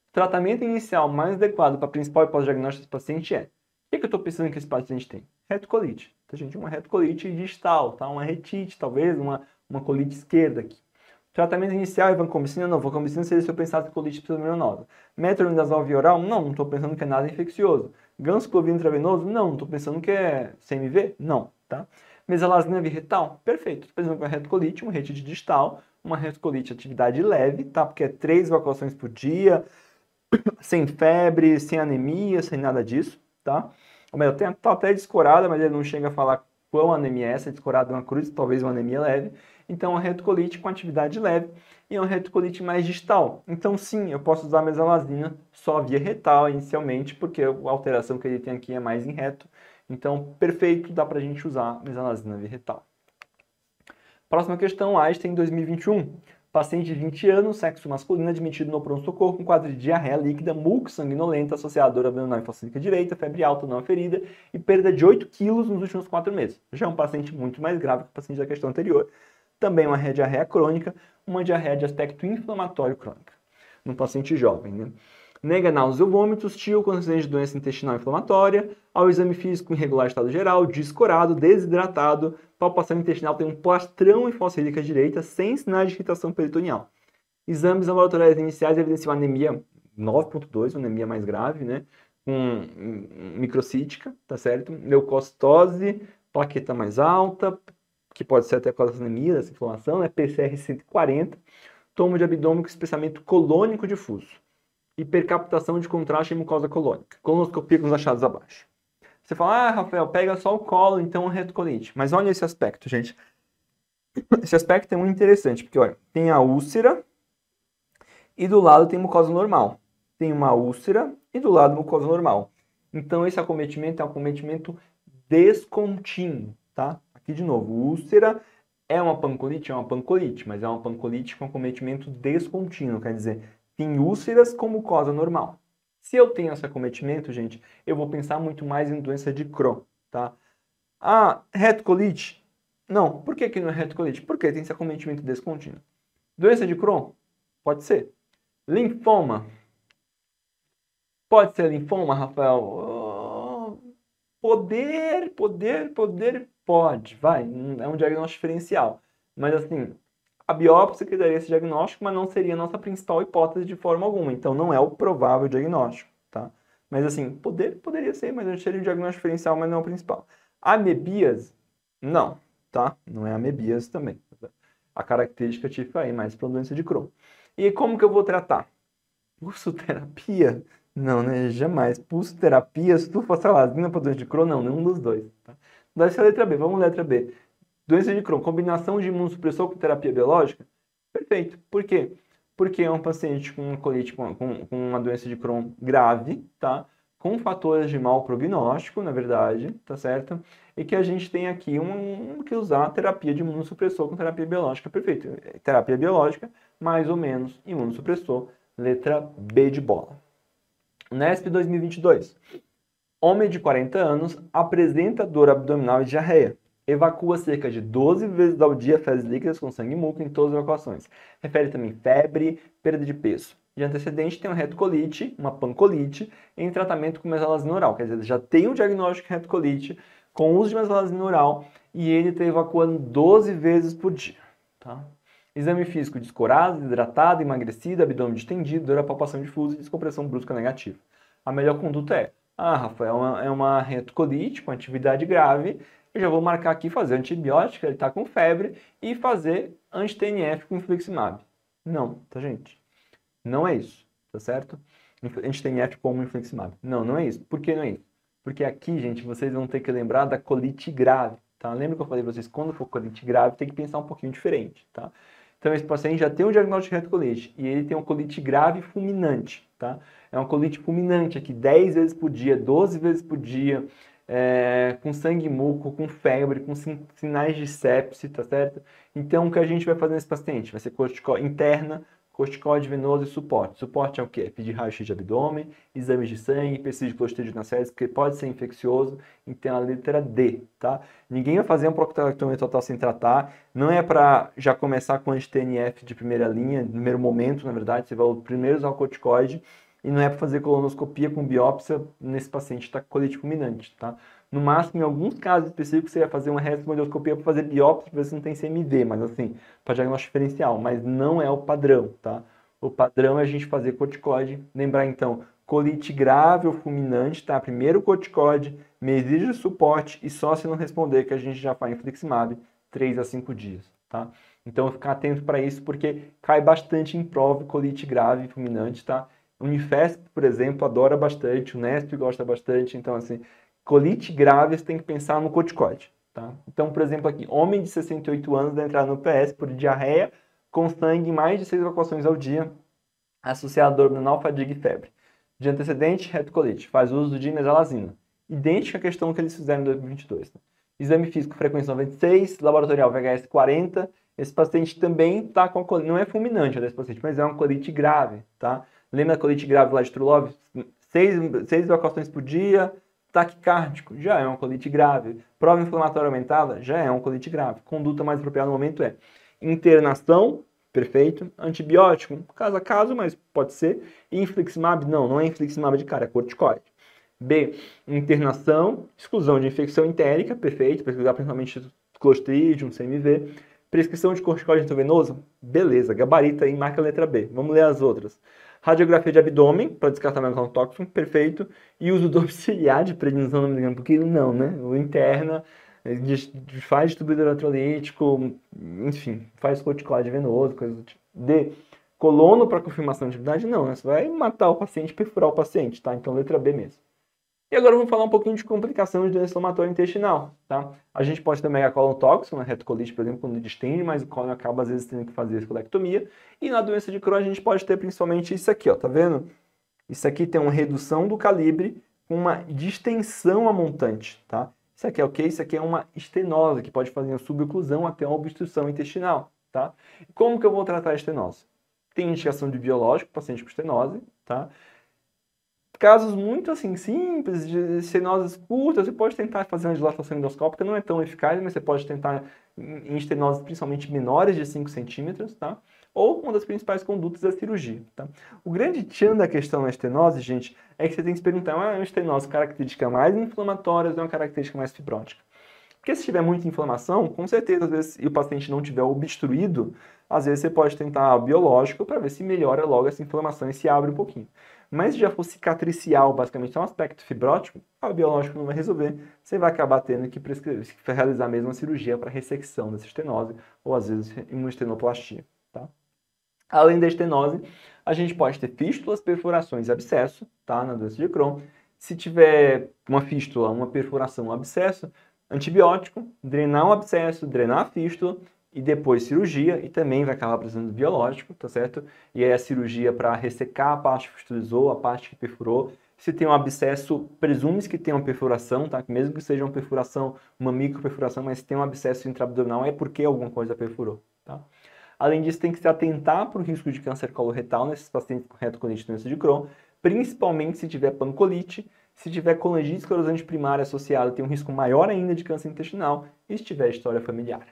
S1: O tratamento inicial mais adequado para principal e pós-diagnóstico desse paciente é, o que eu estou pensando que esse paciente tem? Retocolite, tá, gente? Uma retocolite distal, tá? Uma retite, talvez, uma colite esquerda aqui. Tratamento inicial, vancomicina, não. Vancomicina seria se eu pensasse em colite pseudomenosa. Metronidazol via oral, não estou pensando que é nada infeccioso. Ganciclovir intravenoso, não estou pensando que é CMV, não, tá? Mesalazina via retal, perfeito. Estou pensando que é uma retocolite, uma retite distal, uma retocolite atividade leve, tá? Porque é 3 evacuações por dia, sem febre, sem anemia, sem nada disso, tá? Tá até descorada, mas ele não chega a falar qual anemia é essa, descorada é uma cruz, talvez uma anemia leve. Então, uma retocolite com atividade leve e uma retocolite mais distal. Então, sim, eu posso usar a mesalazina só via retal inicialmente, porque a alteração que ele tem aqui é mais em reto. Então, perfeito, dá pra gente usar mesalazina via retal. Próxima questão, Einstein 2021. Paciente de 20 anos, sexo masculino, admitido no pronto-socorro com quadro de diarreia líquida, muco sanguinolenta, associada à dor abdominal e facílica direita, febre alta não aferida e perda de 8 quilos nos últimos 4 meses. Já é um paciente muito mais grave que o paciente da questão anterior. Também uma diarreia crônica, uma diarreia de aspecto inflamatório crônica. Num paciente jovem, né? Nega náuseas ou vômitos, tio com incidência de doença intestinal inflamatória, ao exame físico irregular estado geral, descorado, desidratado, palpação intestinal tem um plastrão em fossa ilíaca direita, sem sinais de irritação peritoneal. Exames laboratoriais iniciais evidenciam anemia 9.2, uma anemia mais grave, né? Com microcítica, tá certo? Leucocitose, plaqueta mais alta, que pode ser até por causa da anemia, dessa inflamação, né? PCR 140, tomo de abdômen com espessamento colônico difuso. Hipercaptação de contraste em mucosa colônica. Colonoscopia com os achados abaixo. Você fala, Rafael, pega só o colo, então é retocolite. Mas olha esse aspecto, gente. Esse aspecto é muito interessante, porque olha, tem a úlcera e do lado tem mucosa normal. Tem uma úlcera e do lado mucosa normal. Então esse acometimento é um acometimento descontínuo, tá? Aqui de novo, úlcera é uma pancolite? É uma pancolite, mas é uma pancolite com acometimento descontínuo, quer dizer, tem úlceras com mucosa normal. Se eu tenho esse acometimento, gente, eu vou pensar muito mais em doença de Crohn, tá? Ah, retocolite? Não. Por que não é retocolite? Porque tem esse acometimento descontínuo. Doença de Crohn? Pode ser. Linfoma? Pode ser linfoma, Rafael? Oh, poder, pode. Vai, é um diagnóstico diferencial. Mas assim, a biópsia que daria esse diagnóstico, mas não seria a nossa principal hipótese de forma alguma. Então, não é o provável diagnóstico, tá? Mas assim, poderia ser, mas não seria o diagnóstico diferencial, mas não é o principal. Amebíase? Não, tá? Não é amebíase também. A característica típica aí, mais para doença de Crohn. E como que eu vou tratar? Ursoterapia? Não, né? Jamais. Pulsoterapia, sulfasalazina para doença de Crohn, não, nenhum dos dois. Tá? Deve ser a letra B, vamos letra B. Doença de Crohn, combinação de imunossupressor com terapia biológica? Perfeito. Por quê? Porque é um paciente com colite, com uma doença de Crohn grave, tá? Com fatores de mau prognóstico, na verdade, tá certo? E que a gente tem aqui que usar terapia de imunossupressor com terapia biológica. Perfeito. Terapia biológica, mais ou menos imunossupressor, letra B de bola. Nesp 2022. Homem de 40 anos apresenta dor abdominal e diarreia. Evacua cerca de 12 vezes ao dia fezes líquidas com sangue e muco em todas as evacuações. Refere também febre, perda de peso. De antecedente tem uma retocolite, uma pancolite, em tratamento com mesalazina oral. Quer dizer, já tem um diagnóstico de retocolite com uso de mesalazina oral e ele está evacuando 12 vezes por dia. Tá? Exame físico descorado, desidratado, emagrecido, abdômen distendido, dor à palpação difusa e descompressão brusca negativa. A melhor conduta é: Rafael, é uma retocolite com atividade grave, eu já vou marcar aqui fazer antibiótico, ele está com febre, e fazer anti-TNF com infliximab. Não, tá, gente? Não é isso, tá certo? Anti-TNF como infliximab. Não, não é isso. Por que não é isso? Porque aqui, gente, vocês vão ter que lembrar da colite grave, tá? Lembra que eu falei para vocês, quando for colite grave, tem que pensar um pouquinho diferente, tá? Então, esse paciente já tem um diagnóstico de retocolite e ele tem uma colite grave fulminante, tá? É uma colite fulminante aqui, 10 vezes por dia, 12 vezes por dia, com sangue muco, com febre, com sinais de sepse, tá certo? Então, o que a gente vai fazer nesse paciente? Vai ser corticoide interna, corticoide venoso e suporte. Suporte é o quê? Pedir raio-x de abdômen, exames de sangue, pesquisa de Clostridium nas fezes, porque pode ser infeccioso, então a letra D, tá? Ninguém vai fazer um proctectomia total sem tratar, não é para já começar com anti-TNF de primeira linha, no primeiro momento, na verdade, você vai primeiro usar o corticoide, e não é para fazer colonoscopia com biópsia nesse paciente que está com colite fulminante, tá? No máximo, em alguns casos específicos, você vai fazer uma ressonância para fazer biópsia para ver se não tem CMV, mas assim, para diagnóstico diferencial, mas não é o padrão, tá? O padrão é a gente fazer corticoide. Lembrar então, colite grave ou fulminante, tá? Primeiro corticoide, medida de suporte e só se não responder que a gente já faz infliximab 3 a 5 dias, tá? Então, ficar atento para isso porque cai bastante em prova colite grave e fulminante, tá? O Unifesp, por exemplo, adora bastante, o Unesp gosta bastante, então assim, colite grave você tem que pensar no corticoide, tá? Então, por exemplo, aqui, homem de 68 anos vai entrar no PS por diarreia com sangue em mais de 6 evacuações ao dia, associado a dor abdominal, fadiga e febre. De antecedente, retocolite, faz uso de mesalazina. Idêntica à questão que eles fizeram em 2022. Tá? Exame físico, frequência 96, laboratorial VHS 40. Esse paciente também está com a colite, não é fulminante desse paciente, mas é uma colite grave, tá? Lembra da colite grave lá de Trulov? 6 evacuações por dia, taquicárdico, já é uma colite grave. Prova inflamatória aumentada, já é uma colite grave. Conduta mais apropriada no momento é internação, perfeito. Antibiótico, caso a caso, mas pode ser. Infliximab, não é infliximab de cara, é corticoide. B, internação, exclusão de infecção entérica, perfeito, pesquisar principalmente Clostridium, CMV. Prescrição de corticoide intravenoso, beleza, gabarita aí, marca a letra B. Vamos ler as outras. Radiografia de abdômen, para descartar megatóxico, perfeito. E uso domiciliar de prednisona, não me engano, porque não, né? O interna, faz distribuidor eletrolítico, enfim, faz corticoide venoso, coisa do tipo. D, colono para confirmação de atividade, não, né? Você vai matar o paciente, perfurar o paciente, tá? Então, letra B mesmo. E agora vamos falar um pouquinho de complicação de doença inflamatória intestinal, tá? A gente pode ter megacolon tóxico, na retocolite, por exemplo, quando distende, mas o cólon acaba às vezes tendo que fazer escolectomia. E na doença de Crohn a gente pode ter principalmente isso aqui, ó, tá vendo? Isso aqui tem uma redução do calibre com uma distensão a montante, tá? Isso aqui é o quê? Isso aqui é uma estenose, que pode fazer uma suboclusão até uma obstrução intestinal, tá? Como que eu vou tratar a estenose? Tem indicação de biológico, paciente com estenose, tá? Casos muito assim simples, de estenoses curtas, você pode tentar fazer uma dilatação endoscópica, não é tão eficaz, mas você pode tentar em estenoses principalmente menores de 5 centímetros, tá? Ou uma das principais condutas é a cirurgia, tá? O grande tchan da questão na estenose, gente, é que você tem que se perguntar, é uma estenose característica mais inflamatória ou é uma característica mais fibrótica? Porque se tiver muita inflamação, com certeza, às vezes, e o paciente não tiver obstruído, às vezes você pode tentar biológico para ver se melhora logo essa inflamação e se abre um pouquinho. Mas se já for cicatricial, basicamente é um aspecto fibrótico, o biológico não vai resolver. Você vai acabar tendo que realizar mesmo uma cirurgia para ressecção dessa estenose, ou às vezes uma estenoplastia, tá? Além da estenose, a gente pode ter fístulas, perfurações e abscesso, tá? Na doença de Crohn. Se tiver uma fístula, uma perfuração, um abscesso, antibiótico, drenar o abscesso, drenar a fístula e depois cirurgia, e também vai acabar precisando de biológico, tá certo? E aí a cirurgia para ressecar a parte que fistulizou, a parte que perfurou. Se tem um abscesso, presume-se que tem uma perfuração, tá? Mesmo que seja uma perfuração, uma microperfuração, mas se tem um abscesso intraabdominal é porque alguma coisa perfurou, tá? Além disso, tem que se atentar para o risco de câncer coloretal nesses pacientes com retocolite e doença de Crohn, principalmente se tiver pancolite, se tiver colangite esclerosante primária associada, tem um risco maior ainda de câncer intestinal e se tiver história familiar.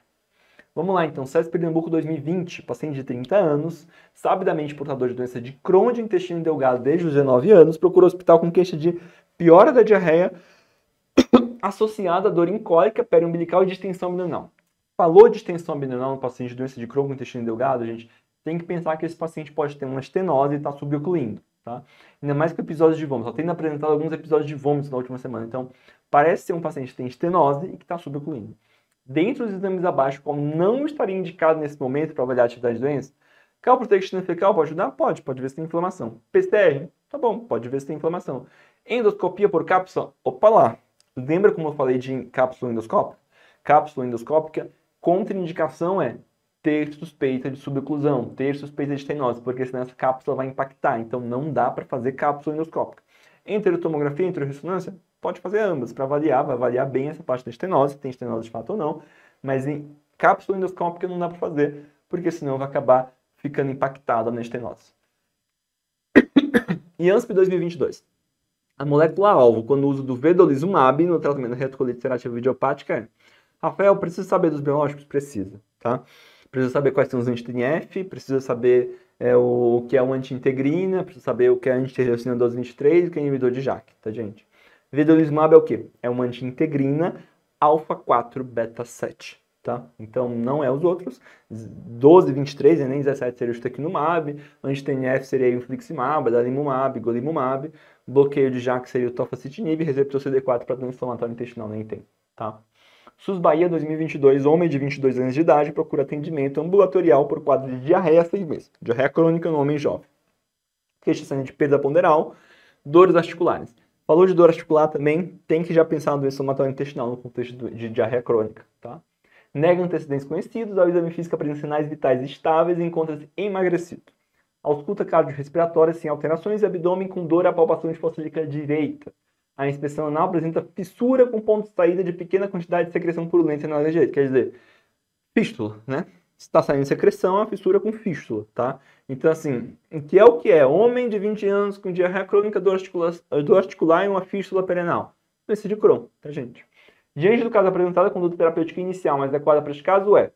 S1: Vamos lá então, César Pernambuco 2020, paciente de 30 anos, sabidamente portador de doença de Crohn de intestino delgado desde os 19 anos, procurou o hospital com queixa de piora da diarreia associada a dor incólica, periumbilical e distensão abdominal. Falou de distensão abdominal no paciente de doença de Crohn com intestino delgado, gente, tem que pensar que esse paciente pode ter uma estenose e está subocluindo, tá? Ainda mais com episódios de vômito. Só tendo apresentado alguns episódios de vômitos na última semana. Então, parece ser um paciente que tem estenose e que está subocluindo. Dentre os exames abaixo, qual não estaria indicado nesse momento para avaliar a atividade de doença, calprotectina fecal pode ajudar? Pode ver se tem inflamação. PCR, tá bom, pode ver se tem inflamação. Endoscopia por cápsula, opa lá. Lembra como eu falei de cápsula endoscópica? Cápsula endoscópica, contraindicação é ter suspeita de suboclusão, ter suspeita de estenose, porque senão essa cápsula vai impactar. Então não dá para fazer cápsula endoscópica. Enterotomografia, enteroressonância, pode fazer ambas para avaliar, vai avaliar bem essa parte da estenose, se tem estenose de fato ou não, mas em cápsula endoscópica não dá para fazer, porque senão vai acabar ficando impactada na estenose. E ANSP 2022. A molécula-alvo, quando uso do vedolizumab no tratamento da retocolite ulcerativa idiopática é: Rafael, precisa saber dos biológicos? Precisa, tá? Precisa saber quais são os anti-TNF, precisa saber o que é uma anti-integrina, precisa saber o que é a anti-interleucina 12-23 e o que é inibidor de JAK, tá, gente? Vedolizumab é o quê? É uma anti-integrina alfa-4 beta-7, tá? Então, não é os outros. 12-23, nem 17 seria o ustekinumab, anti-TNF seria o infliximab, adalimumab, golimumab, bloqueio de JAK seria o tofacitinib, receptor CD4 para doença inflamatória intestinal nem tem, tá? SUS Bahia 2022, homem de 22 anos de idade, procura atendimento ambulatorial por quadro de diarreia há 6 meses. Diarreia crônica no homem jovem. Queixa de perda ponderal, dores articulares. Falou de dor articular também, tem que já pensar na doença inflamatória intestinal no contexto de diarreia crônica, tá? Nega antecedentes conhecidos, ao exame físico apresenta sinais vitais estáveis e encontra-se emagrecido. Ausculta cardiorrespiratória sem alterações e abdômen com dor à palpação de fossa ilíaca direita. A inspeção anal apresenta fissura com ponto de saída de pequena quantidade de secreção purulenta na orelha direita. Quer dizer, fístula, né? Se está saindo secreção, é uma fissura com fístula, tá? Então, assim, o que é? Homem de 20 anos com diarreia crônica, dor articular e uma fístula perianal. Doença de Crohn, tá, gente? Diante do caso apresentado, a conduta terapêutica inicial mais adequada para este caso é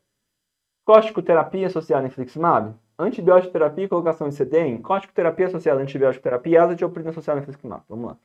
S1: corticoterapia associada a infliximab, antibiótico terapia e colocação de CDM, corticoterapia associada a antibiótico terapia e azatioprina associada a infliximab. Vamos lá.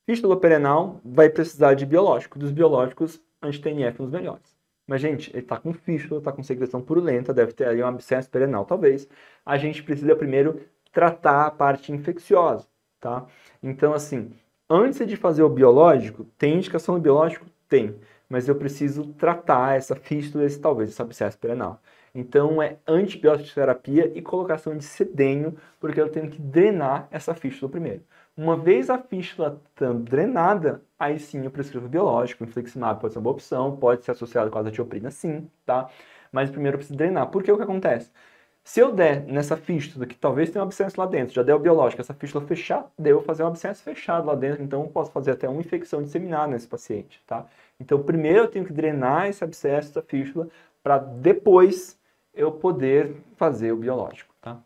S1: Fístula perianal vai precisar de biológico. Dos biológicos, anti-TNF nos melhores. Mas, gente, ele está com fístula, está com secreção purulenta, deve ter ali um abscesso perianal, talvez. A gente precisa primeiro tratar a parte infecciosa, tá? Então, assim, antes de fazer o biológico, tem indicação do biológico? Tem. Mas eu preciso tratar essa fístula, talvez esse abscesso perianal. Então, é antibiótico terapia e colocação de sedênio, porque eu tenho que drenar essa fístula primeiro. Uma vez a fístula estando drenada, aí sim eu prescrevo biológico, infliximab pode ser uma boa opção, pode ser associado com a azatioprina sim, tá? Mas primeiro eu preciso drenar. Porque o que acontece? Se eu der nessa fístula, que talvez tenha um abscesso lá dentro, já der o biológico, essa fístula fechar, daí eu vou fazer um abscesso fechado lá dentro, então eu posso fazer até uma infecção disseminada nesse paciente, tá? Então primeiro eu tenho que drenar esse abscesso, essa fístula, para depois eu poder fazer o biológico, tá?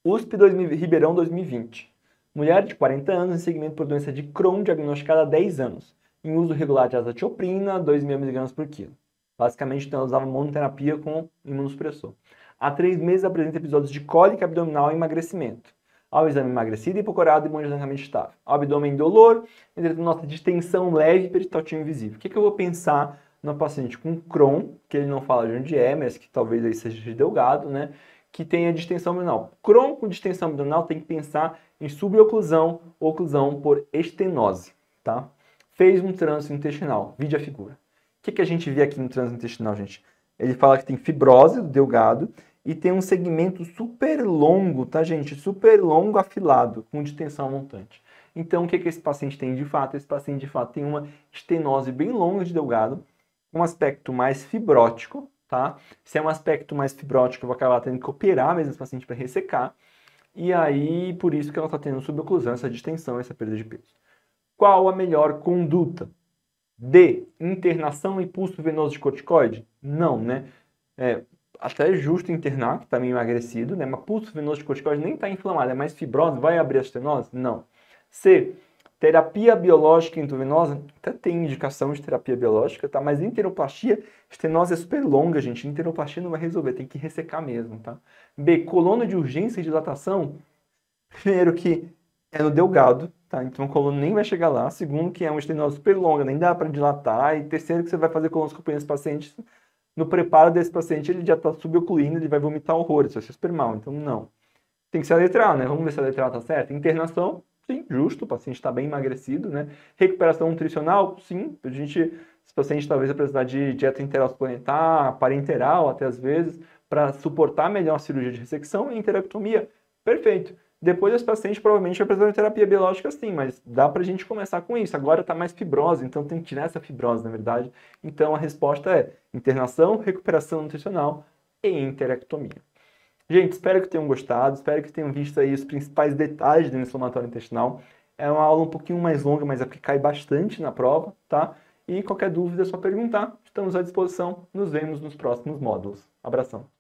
S1: USP Ribeirão 2020. Mulher de 40 anos em segmento por doença de Crohn, diagnosticada há 10 anos. Em uso regular de azatioprina, 2.000 mg por quilo. Basicamente, então, ela usava monoterapia com imunossupressor. Há 3 meses apresenta episódios de cólica abdominal e emagrecimento. Ao exame emagrecido, hipocorado e hemodinamicamente estável. Ao abdômen dolor, entretanto, nota de distensão leve e peritonitismo invisível. O que eu vou pensar no paciente com Crohn, que ele não fala de onde é, mas que talvez aí seja de delgado, né? Que tenha distensão abdominal. Crohn com distensão abdominal tem que pensar em suboclusão ou oclusão por estenose, tá? Fez um trânsito intestinal, vide a figura. O que a gente vê aqui no trânsito intestinal, gente? Ele fala que tem fibrose do delgado e tem um segmento super longo, tá, gente? Super longo, afilado, com distensão montante. Então, o que esse paciente tem de fato? Esse paciente, de fato, tem uma estenose bem longa de delgado, um aspecto mais fibrótico, tá? Se é um aspecto mais fibrótico, eu vou acabar tendo que operar mesmo esse paciente para ressecar. E aí, por isso que ela está tendo suboclusão, essa distensão, essa perda de peso. Qual a melhor conduta? D. Internação e pulso venoso de corticoide? Não, né? Até é justo internar, que está meio emagrecido, né? Mas pulso venoso de corticoide nem está inflamado, é mais fibrose, vai abrir a estenose? Não. C. Terapia biológica endovenosa? Até tem indicação de terapia biológica, tá? Mas enteroplastia, estenose é super longa, gente. Enteroplastia não vai resolver, tem que ressecar mesmo, tá? B. Coluna de urgência e dilatação? Primeiro que é no delgado, tá? Então a coluna nem vai chegar lá. Segundo que é uma estenose super longa, nem dá para dilatar. E terceiro que você vai fazer colonoscopia nesse paciente. No preparo desse paciente, ele já está subocluindo, ele vai vomitar horrores, vai ser super mal. Então, não. Tem que ser a letra A, né? Vamos ver se a letra A está certa. Internação, sim, justo, o paciente está bem emagrecido, né? Recuperação nutricional, sim. Esse paciente talvez vai precisar de dieta enteral suplementar, parenteral, até às vezes, para suportar melhor a cirurgia de ressecção e enterectomia. Perfeito. Depois esse paciente provavelmente vai precisar de terapia biológica sim, mas dá pra gente começar com isso. Agora está mais fibrose, então tem que tirar essa fibrose, na verdade. Então a resposta é internação, recuperação nutricional e enterectomia. Gente, espero que tenham gostado, espero que tenham visto aí os principais detalhes do inflamatório intestinal. É uma aula um pouquinho mais longa, mas é porque cai bastante na prova, tá? E qualquer dúvida é só perguntar. Estamos à disposição. Nos vemos nos próximos módulos. Abração.